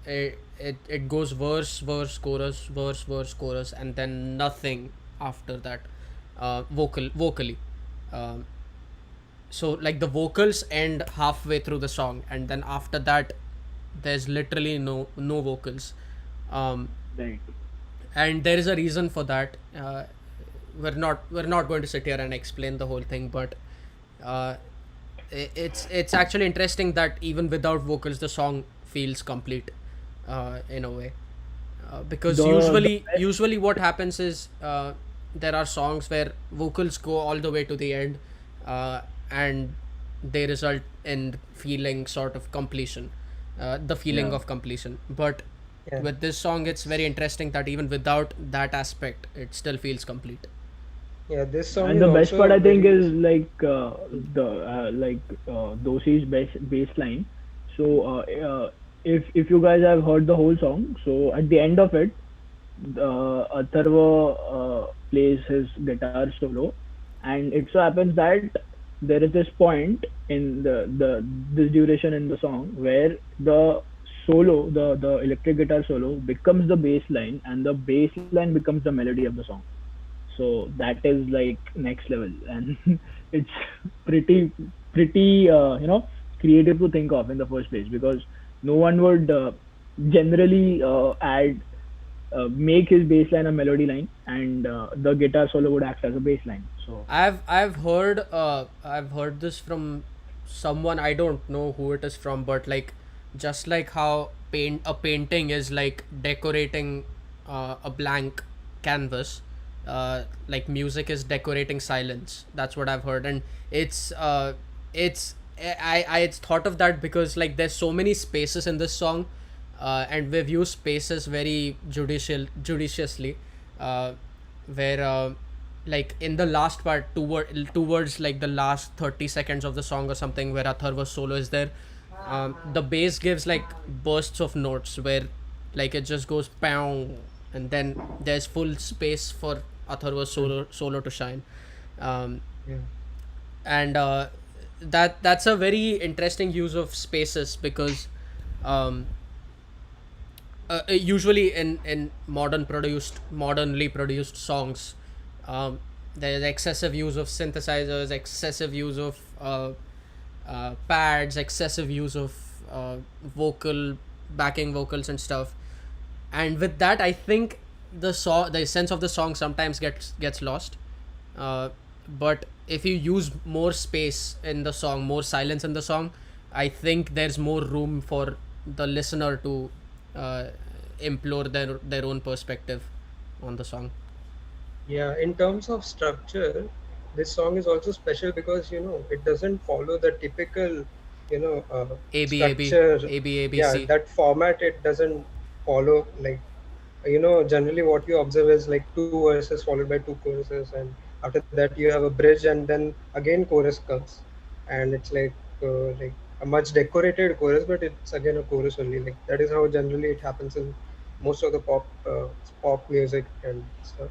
it goes verse chorus, and then nothing after that, vocally. Um, so like the vocals end halfway through the song, and then after that there's literally no vocals. um, Right. and there is a reason for that. We're not going to sit here and explain the whole thing, but uh, it's actually interesting that even without vocals the song feels complete, in a way. Because The usually what happens is, there are songs where vocals go all the way to the end, uh, and they result in feeling sort of completion, the feeling Yeah. of completion. But Yeah, with this song it's very interesting that even without that aspect it still feels complete. yeah. This song And is the best part also I think very. is like Hmm. the Dosi's bass line. So if you guys have heard the whole song, so at the end of it, Atharva plays his guitar solo, and it so happens that there is this point in the this duration in the song where the solo, the electric guitar solo becomes the bass line, and the bass line becomes the melody of the song. So that is like next level, and it's pretty creative to think of in the first place, because no one would generally add make his bass line a melody line, and the guitar solo would act as a bass line. So I've heard this from someone. I don't know who it is from, but like, just like how a painting is like decorating a blank canvas, like music is decorating silence. That's what I've heard. And it's I it's thought of that because like there's so many spaces in this song, and we've used spaces very judiciously, uh, where like in the last part, towards like the last 30 seconds of the song or something, where Atharva's solo is there, the bass gives like bursts of notes where like it just goes pow, and then there's full space for Atharva's Hmm. solo to shine. um, Yeah, and that's a very interesting use of spaces because, um, usually in modernly produced songs, there's excessive use of synthesizers, excessive use of pads, excessive use of vocal backing vocals and stuff. And with that I think the essence of the song sometimes gets lost. uh, but if you use more space in the song, more silence in the song, I think there's more room for the listener to uh, implore their own perspective on the song. yeah. In terms of structure, this song is also special because it doesn't follow the typical, A B A B structure. A B A B Yeah, C. that format it doesn't follow. Like, generally what you observe is like two verses followed by two choruses, and after that you have a bridge, and then again chorus comes, and it's like a much decorated chorus, but it's again a chorus only. Like that is how generally it happens in most of the pop music and stuff.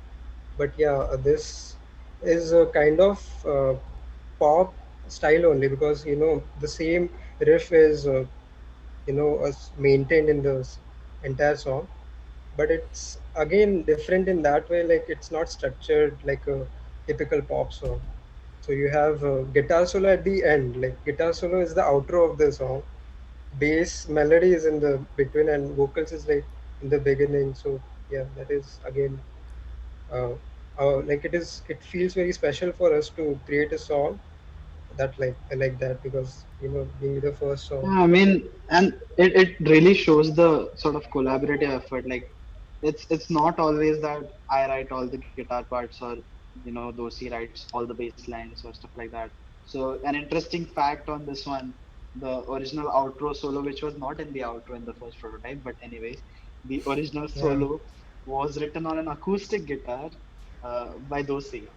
But yeah, this is a kind of pop style only because the same riff is maintained in the entire song, but it's again different in that way. Like it's not structured like a typical pop song. So you have guitar solo at the end. Like guitar solo is the outro of the song, bass melody is in the between, and vocals is like in the beginning. So yeah, that is again uh, like it feels very special for us to create a song that like that, because being the first song. Yeah, I mean, and it really shows the sort of collaborative effort. Like, it's not always that I write all the guitar parts or Dosi writes all the bass lines or stuff like that. So an interesting fact on this one, the original outro solo, which was not in the outro in the first prototype, but anyways, the original Yeah, solo was written on an acoustic guitar by Dosi.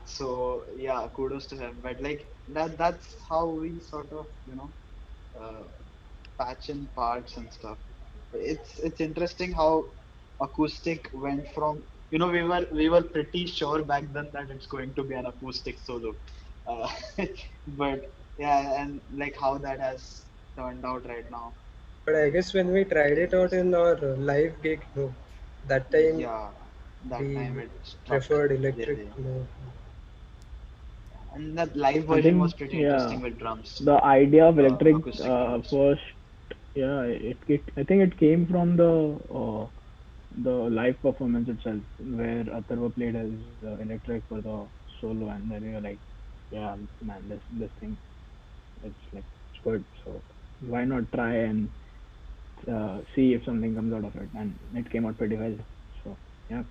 So yeah, kudos to him. But like that's how we sort of uh, patch in parts and stuff. It's interesting how acoustic went from we were pretty sure back then that it's going to be an acoustic solo, uh, but yeah, and like how that has turned out right now. but I guess when we tried Pretty it out in interesting. our live gig, no, that time Yeah, that we time it struck preferred electric really. more. And that live I version think, was pretty yeah, interesting with drums, the idea of electric acoustic drums. first Yeah, it I think it came from the live performance itself, where Atharva played as electric for the solo, and then we were like, yeah, man, this thing, it's good. So why not try and see if something comes out of it? And it came out pretty well. So yeah,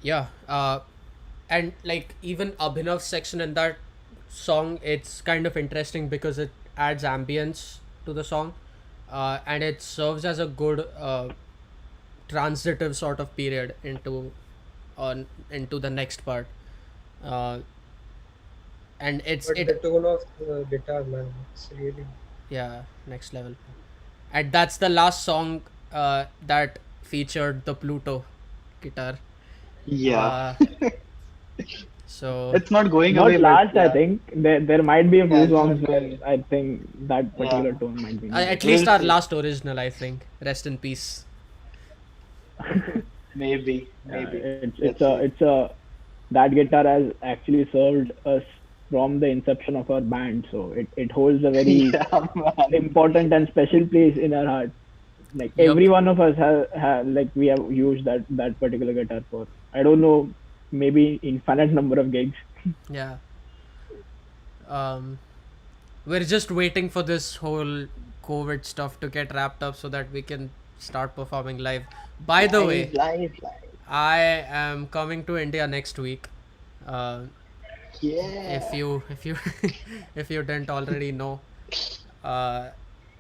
Yeah, and like even Abhinav's section in that song, it's kind of interesting because it adds ambience to the song, and it serves as a good transitive sort of period into the next part, uh, and it's But it the tone of the guitar, man, it's really yeah, next level. And that's the last song that featured the Pluto guitar. Yeah. Uh, so It's not going not away, but last. I yeah. think there might be a Yeah, few it's songs not where going. I think that Yeah. particular tone might be needed. at We'll least our see. last original, I think. Rest in peace. Maybe. Yeah, Maybe. it's Let's a see. that guitar has actually served us from the inception of our band, so it holds a very Yeah, man. important and special place in our heart. Like Yup. every one of us have like we have used that particular guitar for, I don't know, maybe infinite number of gigs. Yeah. Um, we're just waiting for this whole COVID stuff to get wrapped up so that we can start performing live. By the way, Live. I am coming to India next week. Uh, if Yeah. you if you didn't already know, uh,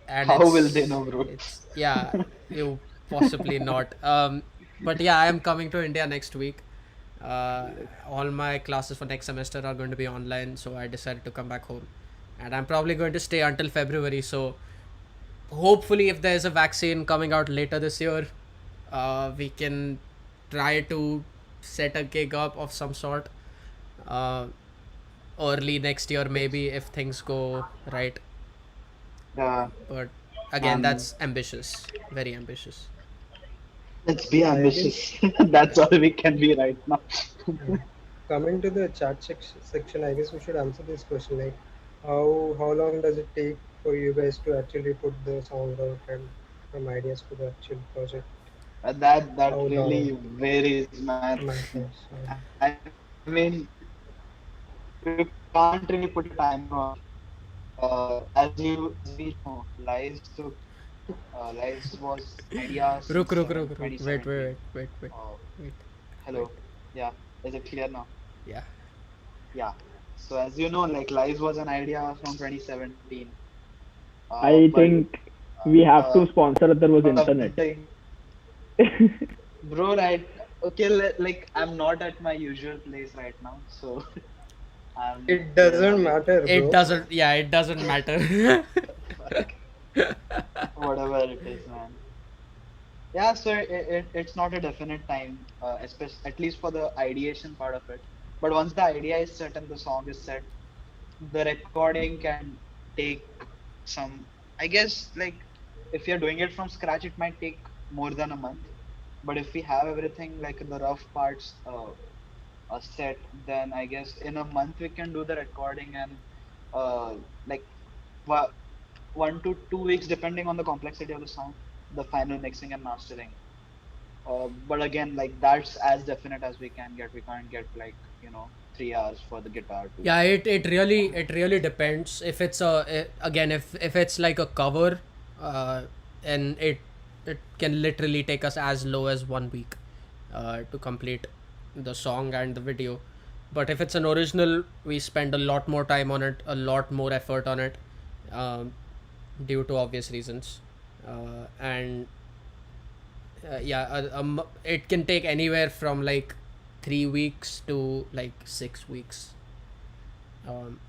and How will they know, bro? it's yeah, you possibly not. But yeah, I am coming to India next week. Uh, all my classes for next semester are going to be online, so I decided to come back home, and I'm probably going to stay until February. So hopefully, if there's a vaccine coming out later this year, we can try to set a gig up of some sort. Uh, early next year maybe if things go right, Yeah, but again man. that's ambitious, very ambitious. Let's be I guess. ambitious. That's all we can be right now. Yeah. Coming to the section, I guess we should answer this question like, how long does it take for you guys to actually put the song out and from ideas to the actual project? That How long really varies, man. matters? I mean, you can't really put a timer on it. As we know, Lies was idea since Ruk, wait 2017. Uh, wait wait. Hello. Yeah. Is it clear now? Yeah. Yeah. So as you know, like Lies was an idea from 2017. I But think we have to the sponsor Atharva's one of the internet. thing, bro, right? Okay, like I'm not at my usual place right now, so I'm It here doesn't with matter, It bro. doesn't, yeah, it doesn't matter. whatever it is, man. Yeah, so it's not a definite time, especially at least for the ideation part of it. But once the idea is set and the song is set, the recording can take some, I guess, like if you're doing it from scratch, it might take more than a month. But if we have everything like the rough parts set, then I guess in a month we can do the recording and like 1 to 2 weeks, depending on the complexity of the song, the final mixing and mastering. But again, like that's as definite as we can get. We can't get like 3 hours for the guitar to. Yeah, it really depends if it's again if it's like a cover, uh and it can literally take us as low as 1 week to complete the song and the video. But if it's an original, we spend a lot more time on it, a lot more effort on it, um, due to obvious reasons, and yeah, it can take anywhere from like 3 weeks to like 6 weeks. um,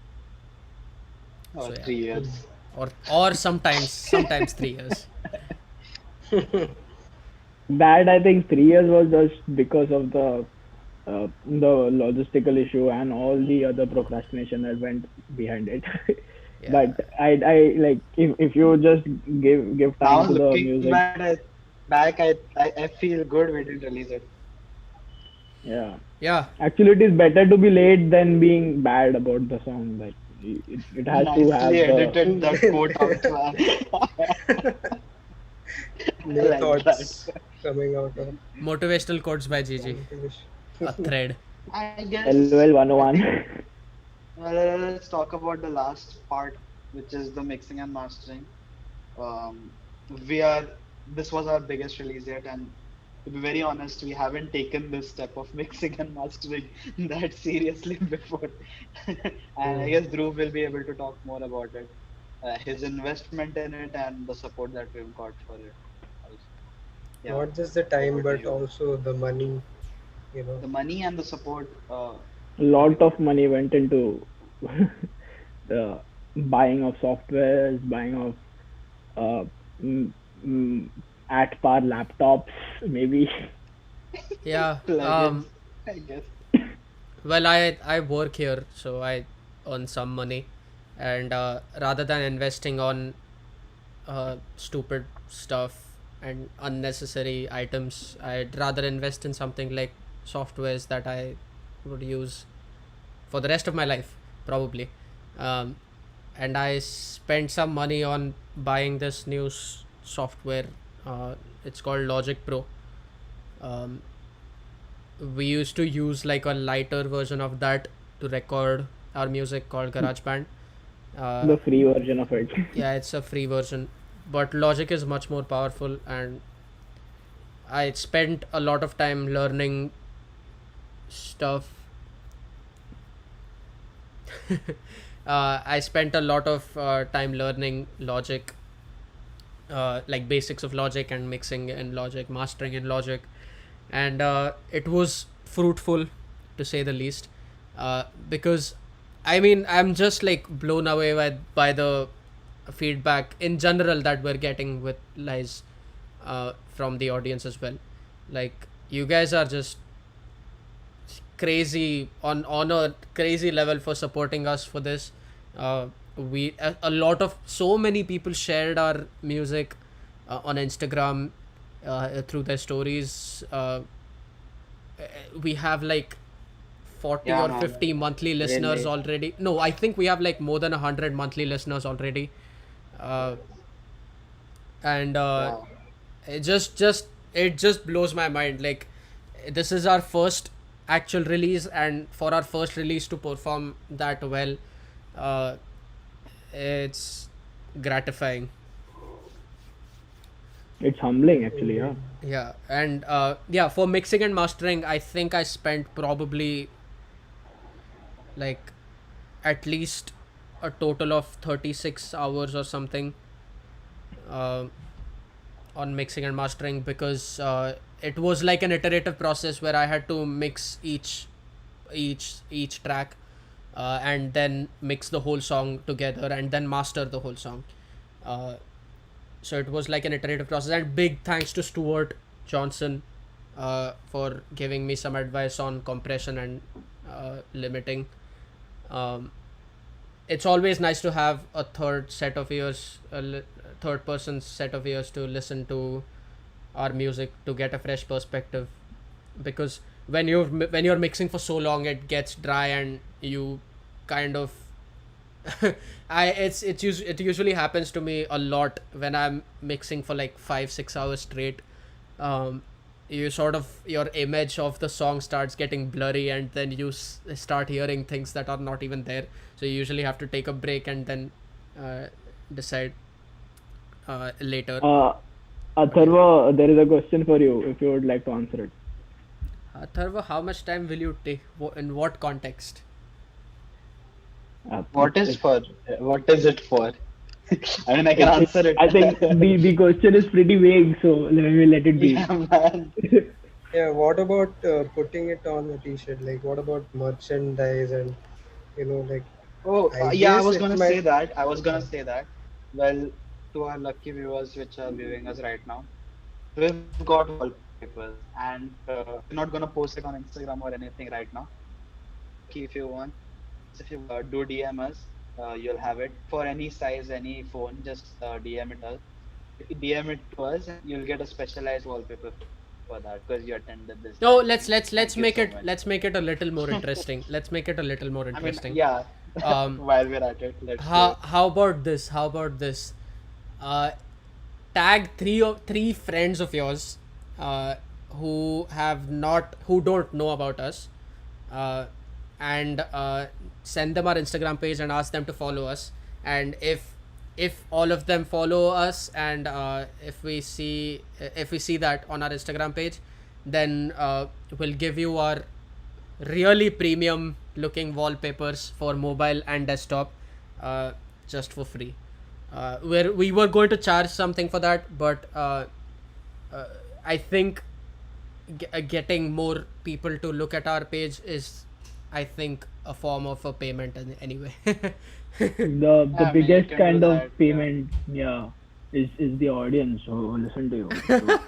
so yeah, 3 years. or sometimes 3 years. That I think 3 years was just because of the logistical issue and all the other procrastination that went behind it. Yeah, But I like if you just give time Now to the looking music. back, I feel good we didn't release it. Yeah, yeah, actually, it is better to be late than being bad about the song. Like It has to Nicely have the edited that quote out, man. I New like that. thoughts coming out of Motivational quotes by Gigi. motivation. A thread. I guess, LOL I think 101. let's talk about the last part, which is the mixing and mastering. Um, we are, this was our biggest release yet, and to be very honest, we haven't taken this step of mixing and mastering that seriously before. And I Hmm. guess Dhruv will be able to talk more about it, his investment in it, and the support that we've got for it also. Yeah, Not just the over time, to but you. also the money. You know, The money and the support, A lot everything. of money went into the buying of softwares, buying of uh, mm, mm, at par laptops, maybe. Yeah. Plugins, I guess. Well, I work here, so I earn some money, and rather than investing on stupid stuff and unnecessary items, I'd rather invest in something like softwares that I would use for the rest of my life, probably. Um, and I spent some money on buying this new software. It's called Logic Pro. Um, we used to use like a lighter version of that to record our music called GarageBand. Uh, The free version of it. yeah, it's a free version, but Logic is much more powerful, and I spent a lot of time learning stuff. I spent a lot of time learning Logic, like basics of Logic and mixing in Logic, mastering in Logic, and it was fruitful, to say the least, because I mean I'm just like blown away by the feedback in general that we're getting with Lies, from the audience as well. Like, you guys are just crazy on a crazy level for supporting us for this. We a lot of so many people shared our music on Instagram, through their stories. We have like 40 Yeah, or man. 50 monthly listeners Really. already. No, I think we have like more than 100 monthly listeners already. uh, and Wow. it just blows my mind. Like, this is our first actual release, and for our first release to perform that well, uh, it's gratifying. It's humbling, actually. Yeah. indeed. Yeah, and yeah, for mixing and mastering, I think I spent probably like at least a total of 36 hours or something, uh, on mixing and mastering, because it was like an iterative process where I had to mix each track, and then mix the whole song together and then master the whole song. Uh, so it was like an iterative process, and big thanks to Stuart Johnson for giving me some advice on compression and limiting. Um, it's always nice to have a third set of ears, third person set of ears to listen to our music, to get a fresh perspective, because when you're mixing for so long, it gets dry, and you kind of it usually happens to me a lot when I'm mixing for like 5-6 hours straight. um you sort of, your image of the song starts getting blurry, and then you start hearing things that are not even there, so you usually have to take a break and then uh, decide later. Uh, But yeah, Atharva, there is a question for you if you would like to answer it. Tharva, how much time will you take? In what context? What is It's for? What is it for? I mean, I can answer I think it. the question is pretty vague, so let me let it be. Yeah, man. Yeah, what about putting it on a t-shirt? Like, what about merchandise and, like, Oh, I yeah, I guess was it gonna might. say that. I was Yeah. gonna say that. Well, to our lucky viewers which are viewing us right now, we've got wallpapers, and we're not gonna post it on Instagram or anything right now. But if you're lucky, if you want, just do DM us, you'll have it for any size, any phone. Just DM it us. DM it to us, and you'll get a specialized wallpaper for that because you attended this live stream. No, Thank you so much. let's make it a little more interesting. Let's make it a little more I mean, interesting. yeah. Um, While we're at it, let's do how it. how about this? How about this? Uh, Tag three friends of yours, uh, who don't know about us, uh, and send them our Instagram page and ask them to follow us. And if all of them follow us, and if we see that on our Instagram page, then we'll give you our really premium looking wallpapers for mobile and desktop, uh, just for free. We were going to charge something for that, but uh, I think getting more people to look at our page is, I think, a form of a payment anyway. The Yeah, I mean, you biggest can do kind of that. Yeah. payment, yeah, is the audience who listen to you. So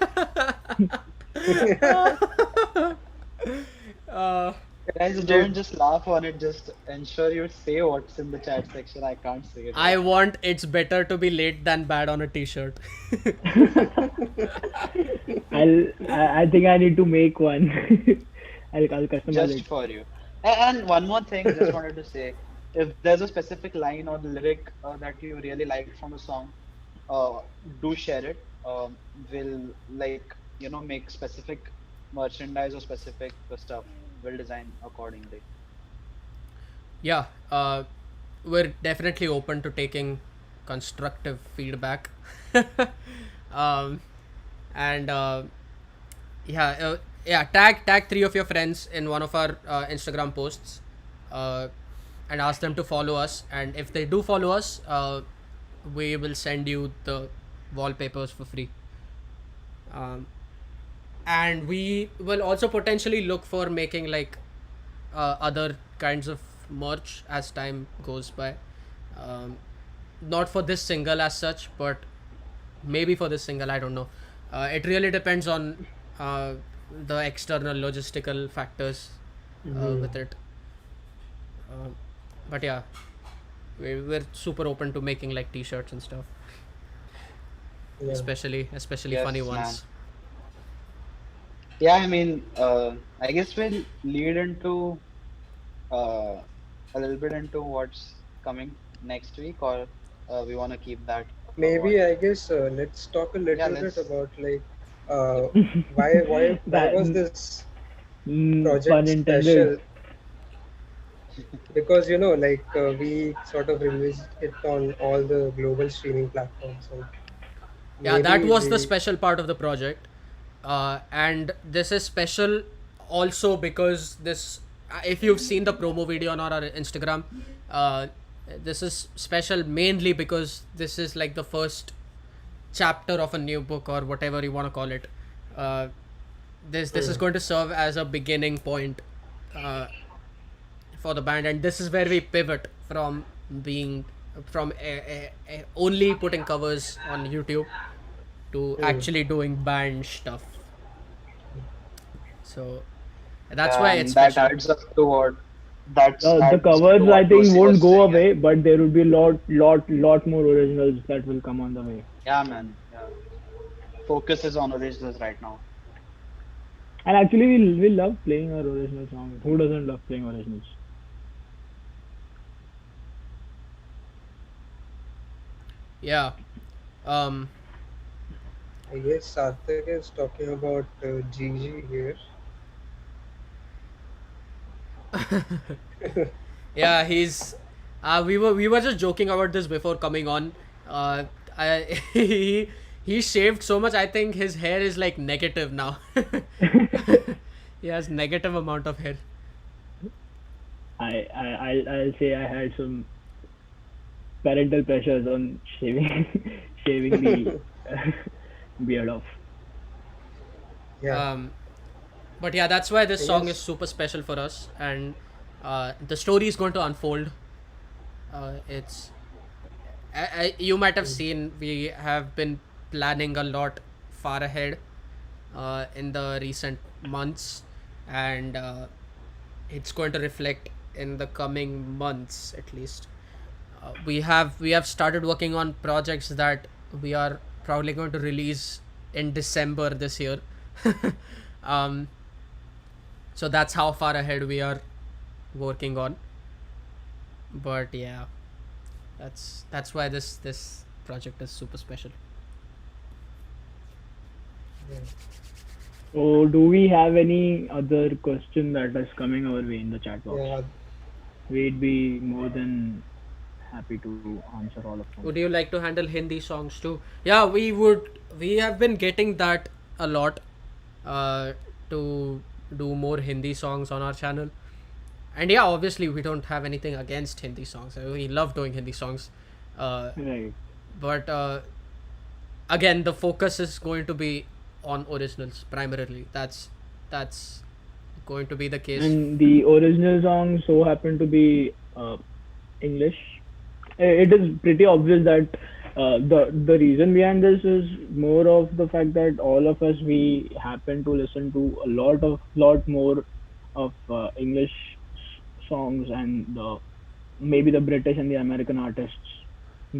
uh, Guys, don't just laugh on it. Just ensure you say what's in the chat section. I can't say it I right. want "It's better to be late than bad" on a T-shirt. I think I need to make one. I'll customize Just it. for you. And one more thing, just wanted to say, if there's a specific line or lyric that you really liked from the song, uh, do share it. We'll like make specific merchandise or specific stuff. We'll design accordingly. Yeah, we're definitely open to taking constructive feedback. um, and yeah, yeah, tag three of your friends in one of our Instagram posts, uh, and ask them to follow us. And if they do follow us, we will send you the wallpapers for free. Um, and we will also potentially look for making like other kinds of merch as time goes by. Um, Not for this single as such, but maybe for this single, I don't know. It really depends on uh, the external logistical factors Mhm. with it. Um, but yeah, we're super open to making like t-shirts and stuff, Yeah. especially funny Yes, man. ones. Yeah, I mean, I guess we'll lead into uh, a little bit into what's coming next week, or we want to keep that what? Maybe I guess let's talk a Yeah, little bit let's. about like why That was this pun project intended. special? Because like we sort of released it on all the global streaming platforms, and Yeah, that maybe was the we. special part of the project. And this is special also because this, if you've seen the promo video on our Instagram, uh, this is special mainly because this is like the first chapter of a new book, or whatever you want to call it. uh, this is Mm, going to serve as a beginning point uh, for the band, and this is where we pivot being from only putting covers on YouTube to mm, actually doing band stuff. So that's why Yeah, it's and that special. adds up to what that The adds up to covers I what think Lucy won't was go saying. away, but there will be lot more originals that will come on the way. Yeah, man. Yeah. Focus is on originals right now. And actually, we love playing our original songs. Who doesn't love playing originals? Yeah. um I guess Sarthak is talking about Gigi here. yeah, he's we were just joking about this before coming on. He shaved so much, I think his hair is like negative now. He has negative amount of hair. I'll say I had some parental pressures on shaving shaving the beard off. Yeah, um but yeah, that's why I this song is guess. super special for us. And the story is going to unfold. It's You might have Mm, seen we have been planning a lot far ahead in the recent months, and it's going to reflect in the coming months at least. We have started working on projects that we are probably going to release in December this year. um, so that's how far ahead we are working on. But yeah, that's why this project is super special. Yeah. So, do we have any other question that is coming our way in the chat box? Yeah. We'd be more than happy to answer all of them. Would you like to handle Hindi songs too? Yeah, we would. We have been getting that a lot. Uh, to do more Hindi songs on our channel. And yeah, obviously we don't have anything against Hindi songs. We love doing Hindi songs. Uh, Right. but again, the focus is going to be on originals primarily. That's going to be the case. And the original song so happened to be English. It is pretty obvious that the reason behind this is more of the fact that all of us we happen to listen to a lot more of English songs and maybe the British and the American artists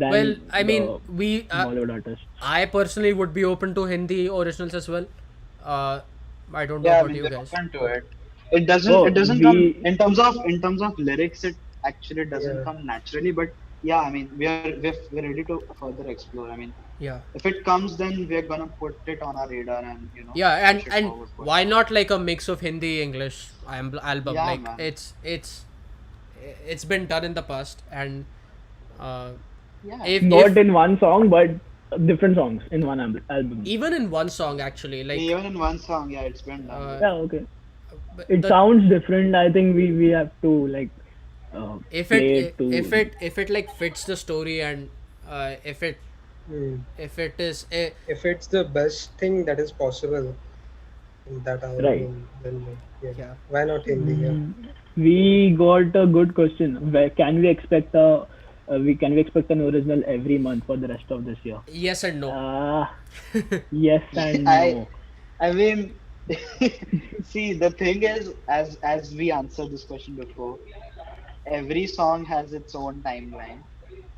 Well, than I mean, the we Bollywood artists. I personally would be open to Hindi originals as well. Uh, I don't know Yeah, I about mean you we're guys, open to but it. It doesn't come We in terms of lyrics. It actually doesn't Yeah. come naturally, but yeah, I mean we're ready to further explore. I mean, yeah, if it comes, then we're gonna put it on our radar and yeah, push it and forward for why sure. not like a mix of Hindi English album? Yeah, Like man. it's been done in the past, and uh, Yeah, if not in one song but different songs in one album. even in one song actually, like even in one song, yeah, it's been done. uh, Yeah. Yeah, okay. but It the sounds different. I think we have to like if play it it to. if it like fits the story, and Mm. if it is If it's the best thing that is possible in that Right. album, then yeah, yeah. why not Hindi? Yeah. Mm, we got a good question. Where can we expect we expect an original every month for the rest of this year? Yes and no. Uh yes and I no. I mean, see, the thing is, as we answered this question before, every song has its own timeline,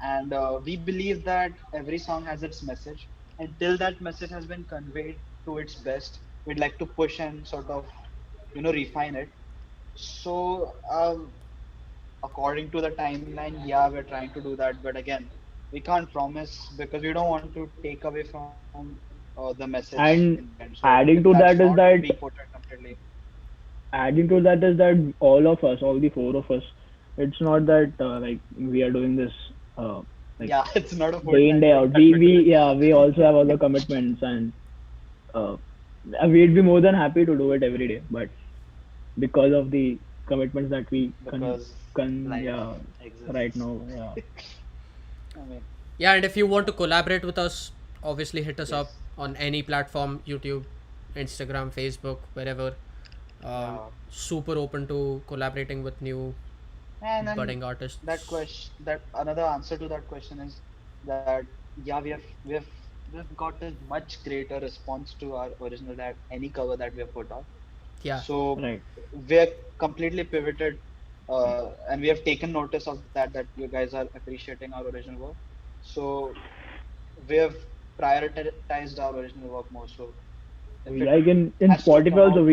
and we believe that every song has its message. Until that message has been conveyed to its best, we'd like to push and sort of, refine it. So, according to the timeline, yeah, we're trying to do that, but again, we can't promise because we don't want to take away from the message in the And end. So if adding to that's that not is that being portrayed completely, all of us, all the four of us, it's not that like we are doing this like yeah, it's not a full day in time day thing. out. We also have other commitments and uh, we'd be more than happy to do it every day, but because of the commitments that we Because can life yeah right exists. now, yeah. I mean, Yeah, and if you want to collaborate with us, obviously hit us up yes, on any platform: YouTube, Instagram, Facebook, wherever. yeah. Super open to collaborating with new And then budding that artists. question, that another answer to that question is that yeah, we've got a much greater response to our original that any cover that we have put out. Yeah, So Right. we're completely pivoted, and we have taken notice of that you guys are appreciating our original work. So we have prioritized our original work more. So if it Like in has to come Spotify also out,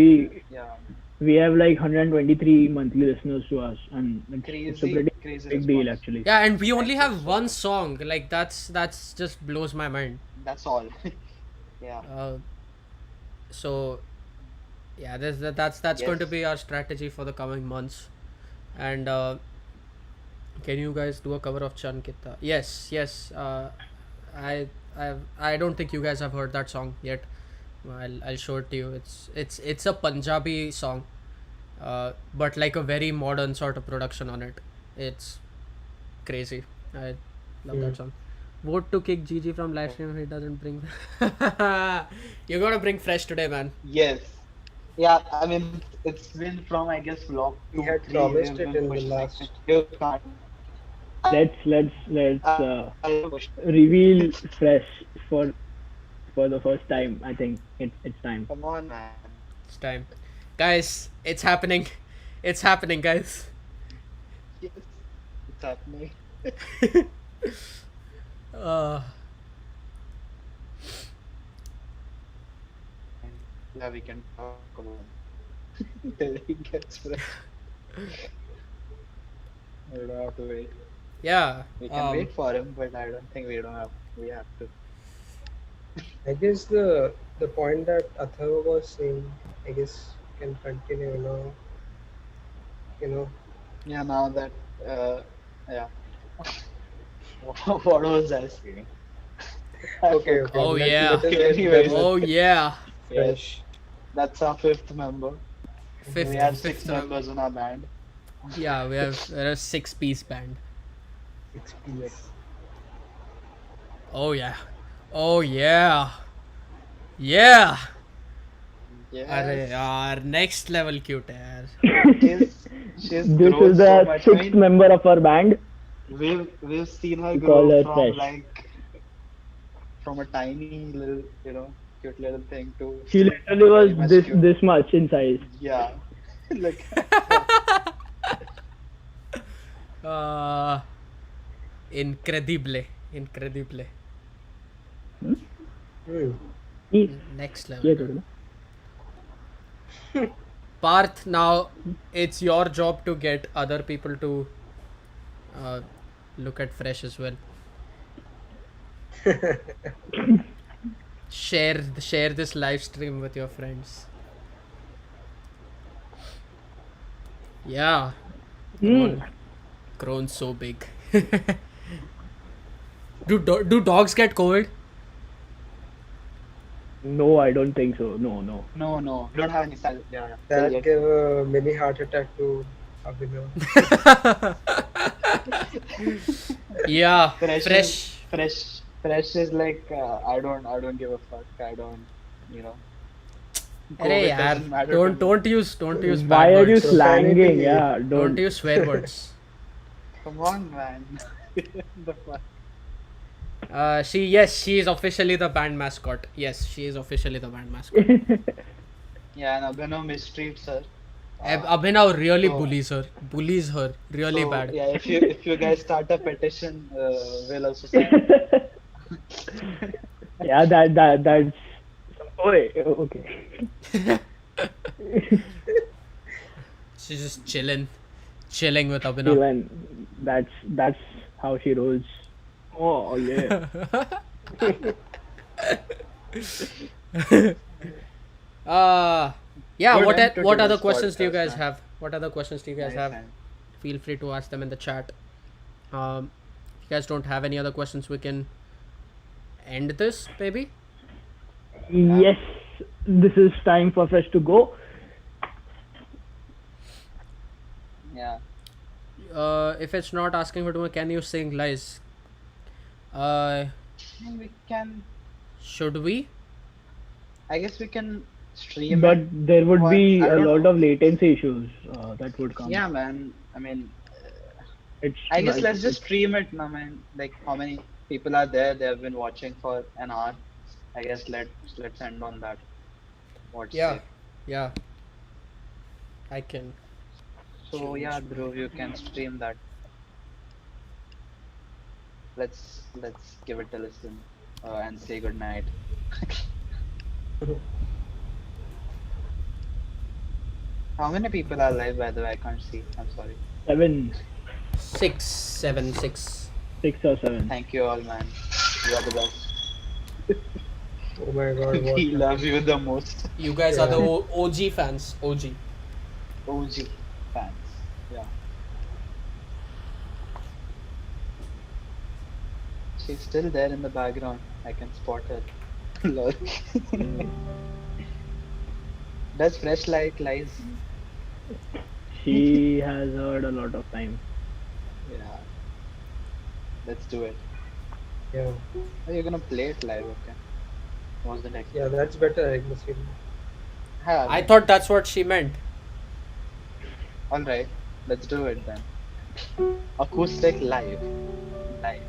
yeah, we have like 123 monthly listeners to us, and it's a pretty crazy big deal response. actually. yeah, and we only Thank you have one so much. song. Like that's just blows my mind. That's all. Yeah. Uh, so yeah, that's going to Yes. be our strategy for the coming months. And can you guys do a cover of Chankita? Yes, yes. I I don't think you guys have heard that song yet. I'll show it to you. It's a Punjabi song, but like a very modern sort of production on it. It's crazy. I love Mm. that song. Vote to kick Gigi from live Oh, stream if he doesn't bring. You're gonna bring fresh today, man. yes. Yeah, I mean it's been from I guess vlog He two, had three. promised We've it been in the pushing like last. you can't. Let's I'll push it. reveal fresh for the first time. I think it's time. Come on, man. It's time, guys. It's happening. It's happening, guys. Yes, it's happening. Uh, And yeah, we can talk about it. Till he gets fresh. We don't have to wait. Yeah. We can wait for him, but I don't think we have to. I guess the point that Atharva was saying, I guess can continue now. You know. Yeah, now that yeah. What was I saying? I Okay, forgot. okay. Oh Let yeah. let us Okay, get done anyways, with Oh yeah. yes, fresh. that's our fifth member. We Fifth have Yeah, six fifth member. members in our band. Yeah, we're a 6 piece band. 6 6 piece. Oh yeah. Oh yeah. Yeah. अरे Yes, यार next level cute है यार. she's This grown is so the much. I sixth mean, member of our band. we've seen her We call grow her from Fresh. like from a tiny little, cute little thing to She still literally was very much cute. this much in size. Yeah, look at that. Uh, incredible. Incredible. Hmm? Hmm. Yes. Next level Yes, good. okay. Parth, now it's your job to get other people to uh, look at Fresh as well. Share this live stream with your friends. Yeah, Hmm. grown so big. Do dogs get COVID? No, I don't think so. No, no. No, no, we don't have any style. Yeah, still That yet. gave a mini heart attack to Abhinav. Yeah, Fresh is Fresh. fresh is like I don't give a fuck. I don't, you know, अरे COVID यार, doesn't matter to don't me. don't use Why bad are you words. slanging? Profanity. Yeah, Don't don't. use swear words. Come on, man. The fuck. She is officially the band mascot. Yes, she is officially the band mascot. Yeah, and Abhinav mistreats her. Abhinav really So bullies her really so bad. yeah, if you guys start a petition, we'll also sign it. Yeah, that's. Oh, okay. She's just chilling with Abhinav. Even that's how she rolls. Oh yeah. Uh yeah. Good end to What other today's questions do you podcast, guys man. have? What other questions do you guys Nice, have? man. Feel free to ask them in the chat. If you guys don't have any other questions, we can end this maybe. Yes, this is time for Fresh to go. Yeah. If it's not asking for tomorrow, can you sing lies? I mean, we can. Should we? I guess we can stream But it there would once. be I a don't lot know. of latency issues that would come. Yeah, man. I mean, It's I guess like let's just stream it now, man. Like, how many people are there? They have been watching for an hour. I guess let's end on that. What Yeah, say? yeah. I can So yeah, change my. Dhruv, you can stream that. Let's give it a listen and say good night. How many people are live, by the way? I can't see. I'm sorry. seven, 6, 7, 6. 6 or 7. Thank you all, man. You are the best. Oh my God, what We love happened? you the most. You guys are the Yeah. OG fans. OG. OG fans. Yeah. She's still there in the background. I can spot her. Lol. Does Fresh like lies? She has heard a lot of time. Yeah. Let's do it. Yeah, Oh, you're gonna play it live, okay? What's the next? yeah, that's better, I guess. Yeah, I thought that's what she meant. alright. Let's do it then. Acoustic live. Live.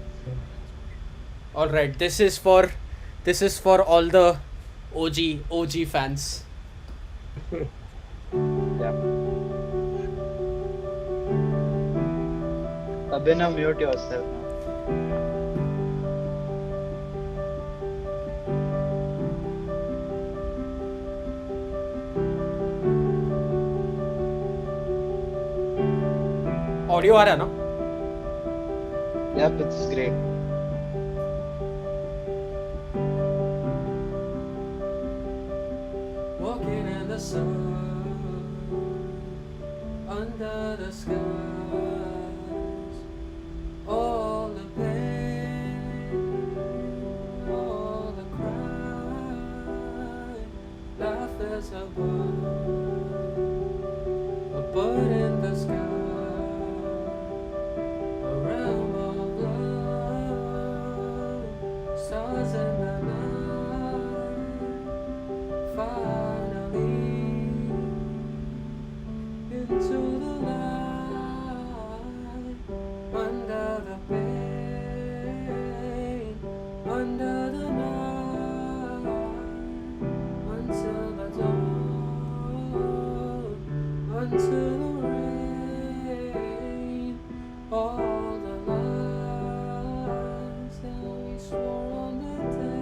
All right, this is for all the OG fans. Yeah. Abhinav, mute yourself now. Audio आ रहा है ना? Yep, it's great. Walking in the sun, under the skies, all the pain, all the cry, life is a bird in the sky, a realm of love, stars in the night, finally into the light, under the pain, under the night, until the dawn, until the rain, all the lies that we swore on the day.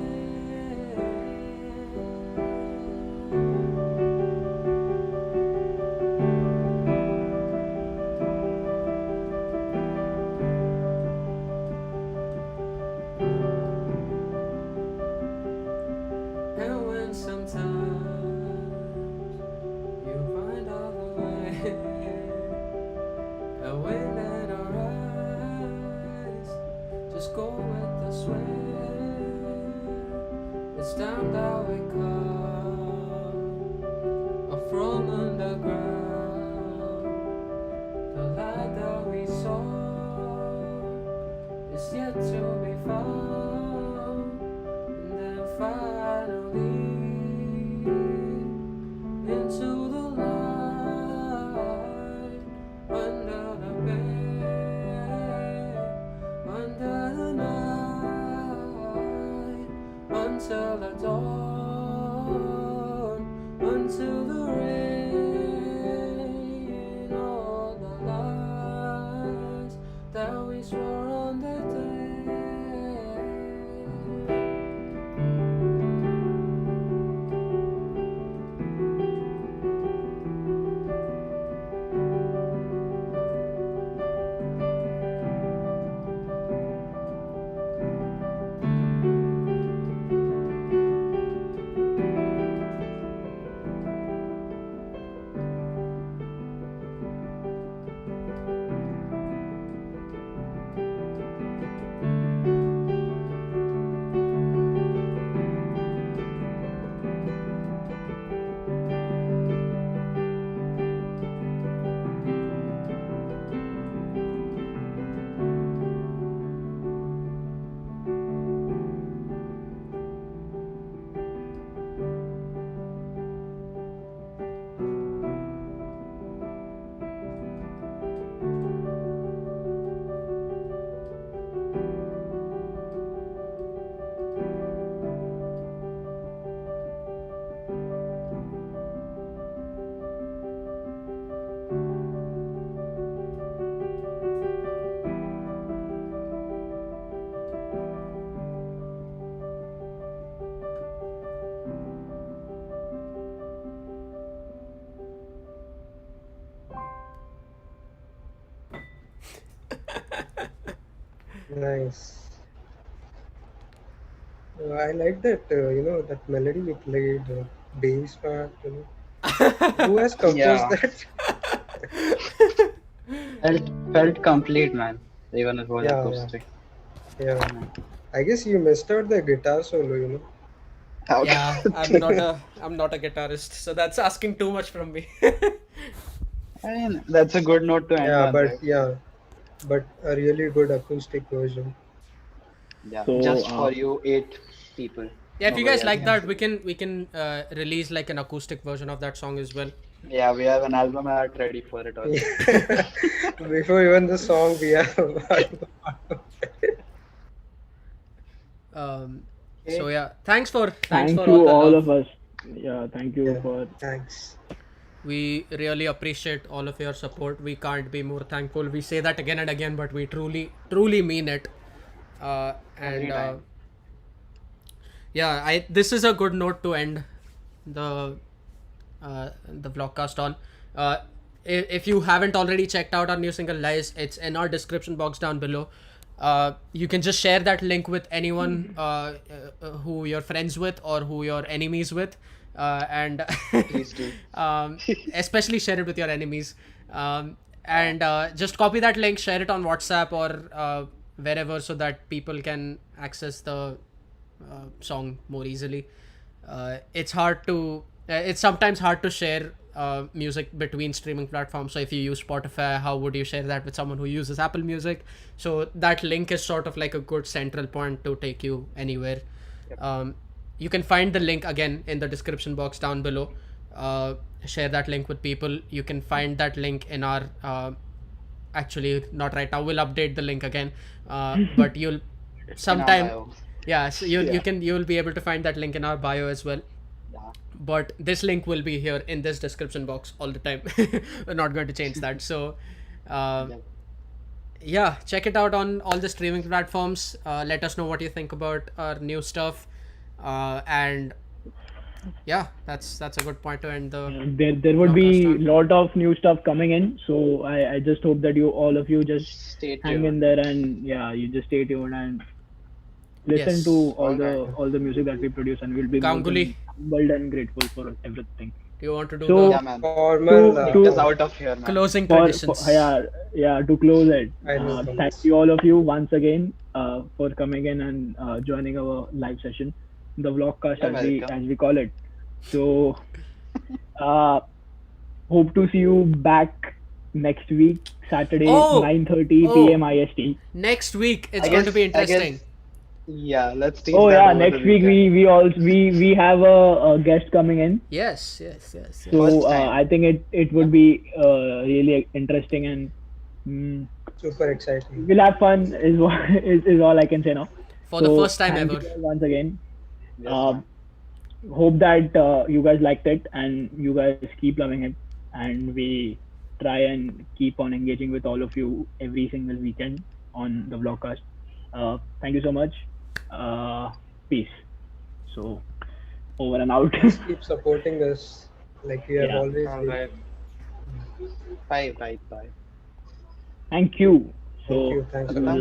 And when sometimes you find all the way, a wind in our eyes, just go with the swing. It's time that we come up from underground. The light that we saw is yet to be found, and then finally into the light, under the bed, under the night, until the dawn, until the rain, all the lies that we swore on the day. Nice. I like that, that melody you played, bass part, Who has composed Yeah, that? felt complete, man. Even it was Yeah, yeah, acoustic. yeah. Yeah. I guess you missed out the guitar solo. Yeah, Okay. I'm not a guitarist, so that's asking too much from me. I mean, that's a good note to end on, right? But a really good acoustic version. Yeah, So, just for you, 8 people. Yeah, if you Nobody guys else like can that, see it. we can release like an acoustic version of that song as well. Yeah, we have an album art ready for it also. Before even the song, we have. Um, so Okay. yeah, thanks thank for all you, the all love. of us. Yeah, thank you Yeah, for. thanks. We really appreciate all of your support. We can't be more thankful. We say that again and again, but we truly mean it. Every And time. yeah, I this is a good note to end the the vlogcast on. If you haven't already checked out our new single Lies, it's in our description box down below. You can just share that link with anyone who you're friends with or who you're enemies with, and Please do. um, especially share it with your enemies. And just copy that link, share it on WhatsApp or wherever, so that people can access the song more easily. It's sometimes hard to share music between streaming platforms. So if you use Spotify, how would you share that with someone who uses Apple Music? So that link is sort of like a good central point to take you anywhere. You can find the link again in the description box down below. Share that link with people. You can find that link in our actually not right now, we'll update the link again, but you'll In our sometime, bio. yeah, so you'll be able to find that link in our bio as well. Yeah. But this link will be here in this description box all the time. We're not going to change that. So uh, Yeah. yeah, check it out on all the streaming platforms. Let us know what you think about our new stuff, and yeah, that's a good point to end the There would podcast be on. lot of new stuff coming in, so I just hope that you all of you just Stay hang in tuned. there, and yeah, you just stay tuned and listen to Yes, All right. all the music that we produce, and we'll be more Ganguli, than humbled and grateful for everything. do you want to do So the Yeah, man. Formal. Get us out of here, man. closing for traditions? yeah, to close it, Final thank thoughts. you all of you once again for coming in and joining our live session, the vlogcast You're welcome. as we call it. So uh, hope to see you back next week, Saturday, Oh, 9:30 oh, p.m. IST. next week it's I going to guess. be I guess. interesting. Yeah. Let's tease Oh that yeah, over the next week weekend. we have a guest coming in. Yes, yes, yes, yes. First So time. I think it would be really interesting, and mm, Super exciting. we'll have fun is what is all I can say now. For the So first time thank you ever. all once again. Yes, Uh, man. hope that you guys liked it and you guys keep loving it, and we try and keep on engaging with all of you every single weekend on the vlogcast. Thank you so much. Peace. So over and out. Please keep supporting us like we have Yeah. always All been. right. Bye. Bye. Bye. Thank you. Thank So you. Thanks a Thank lot.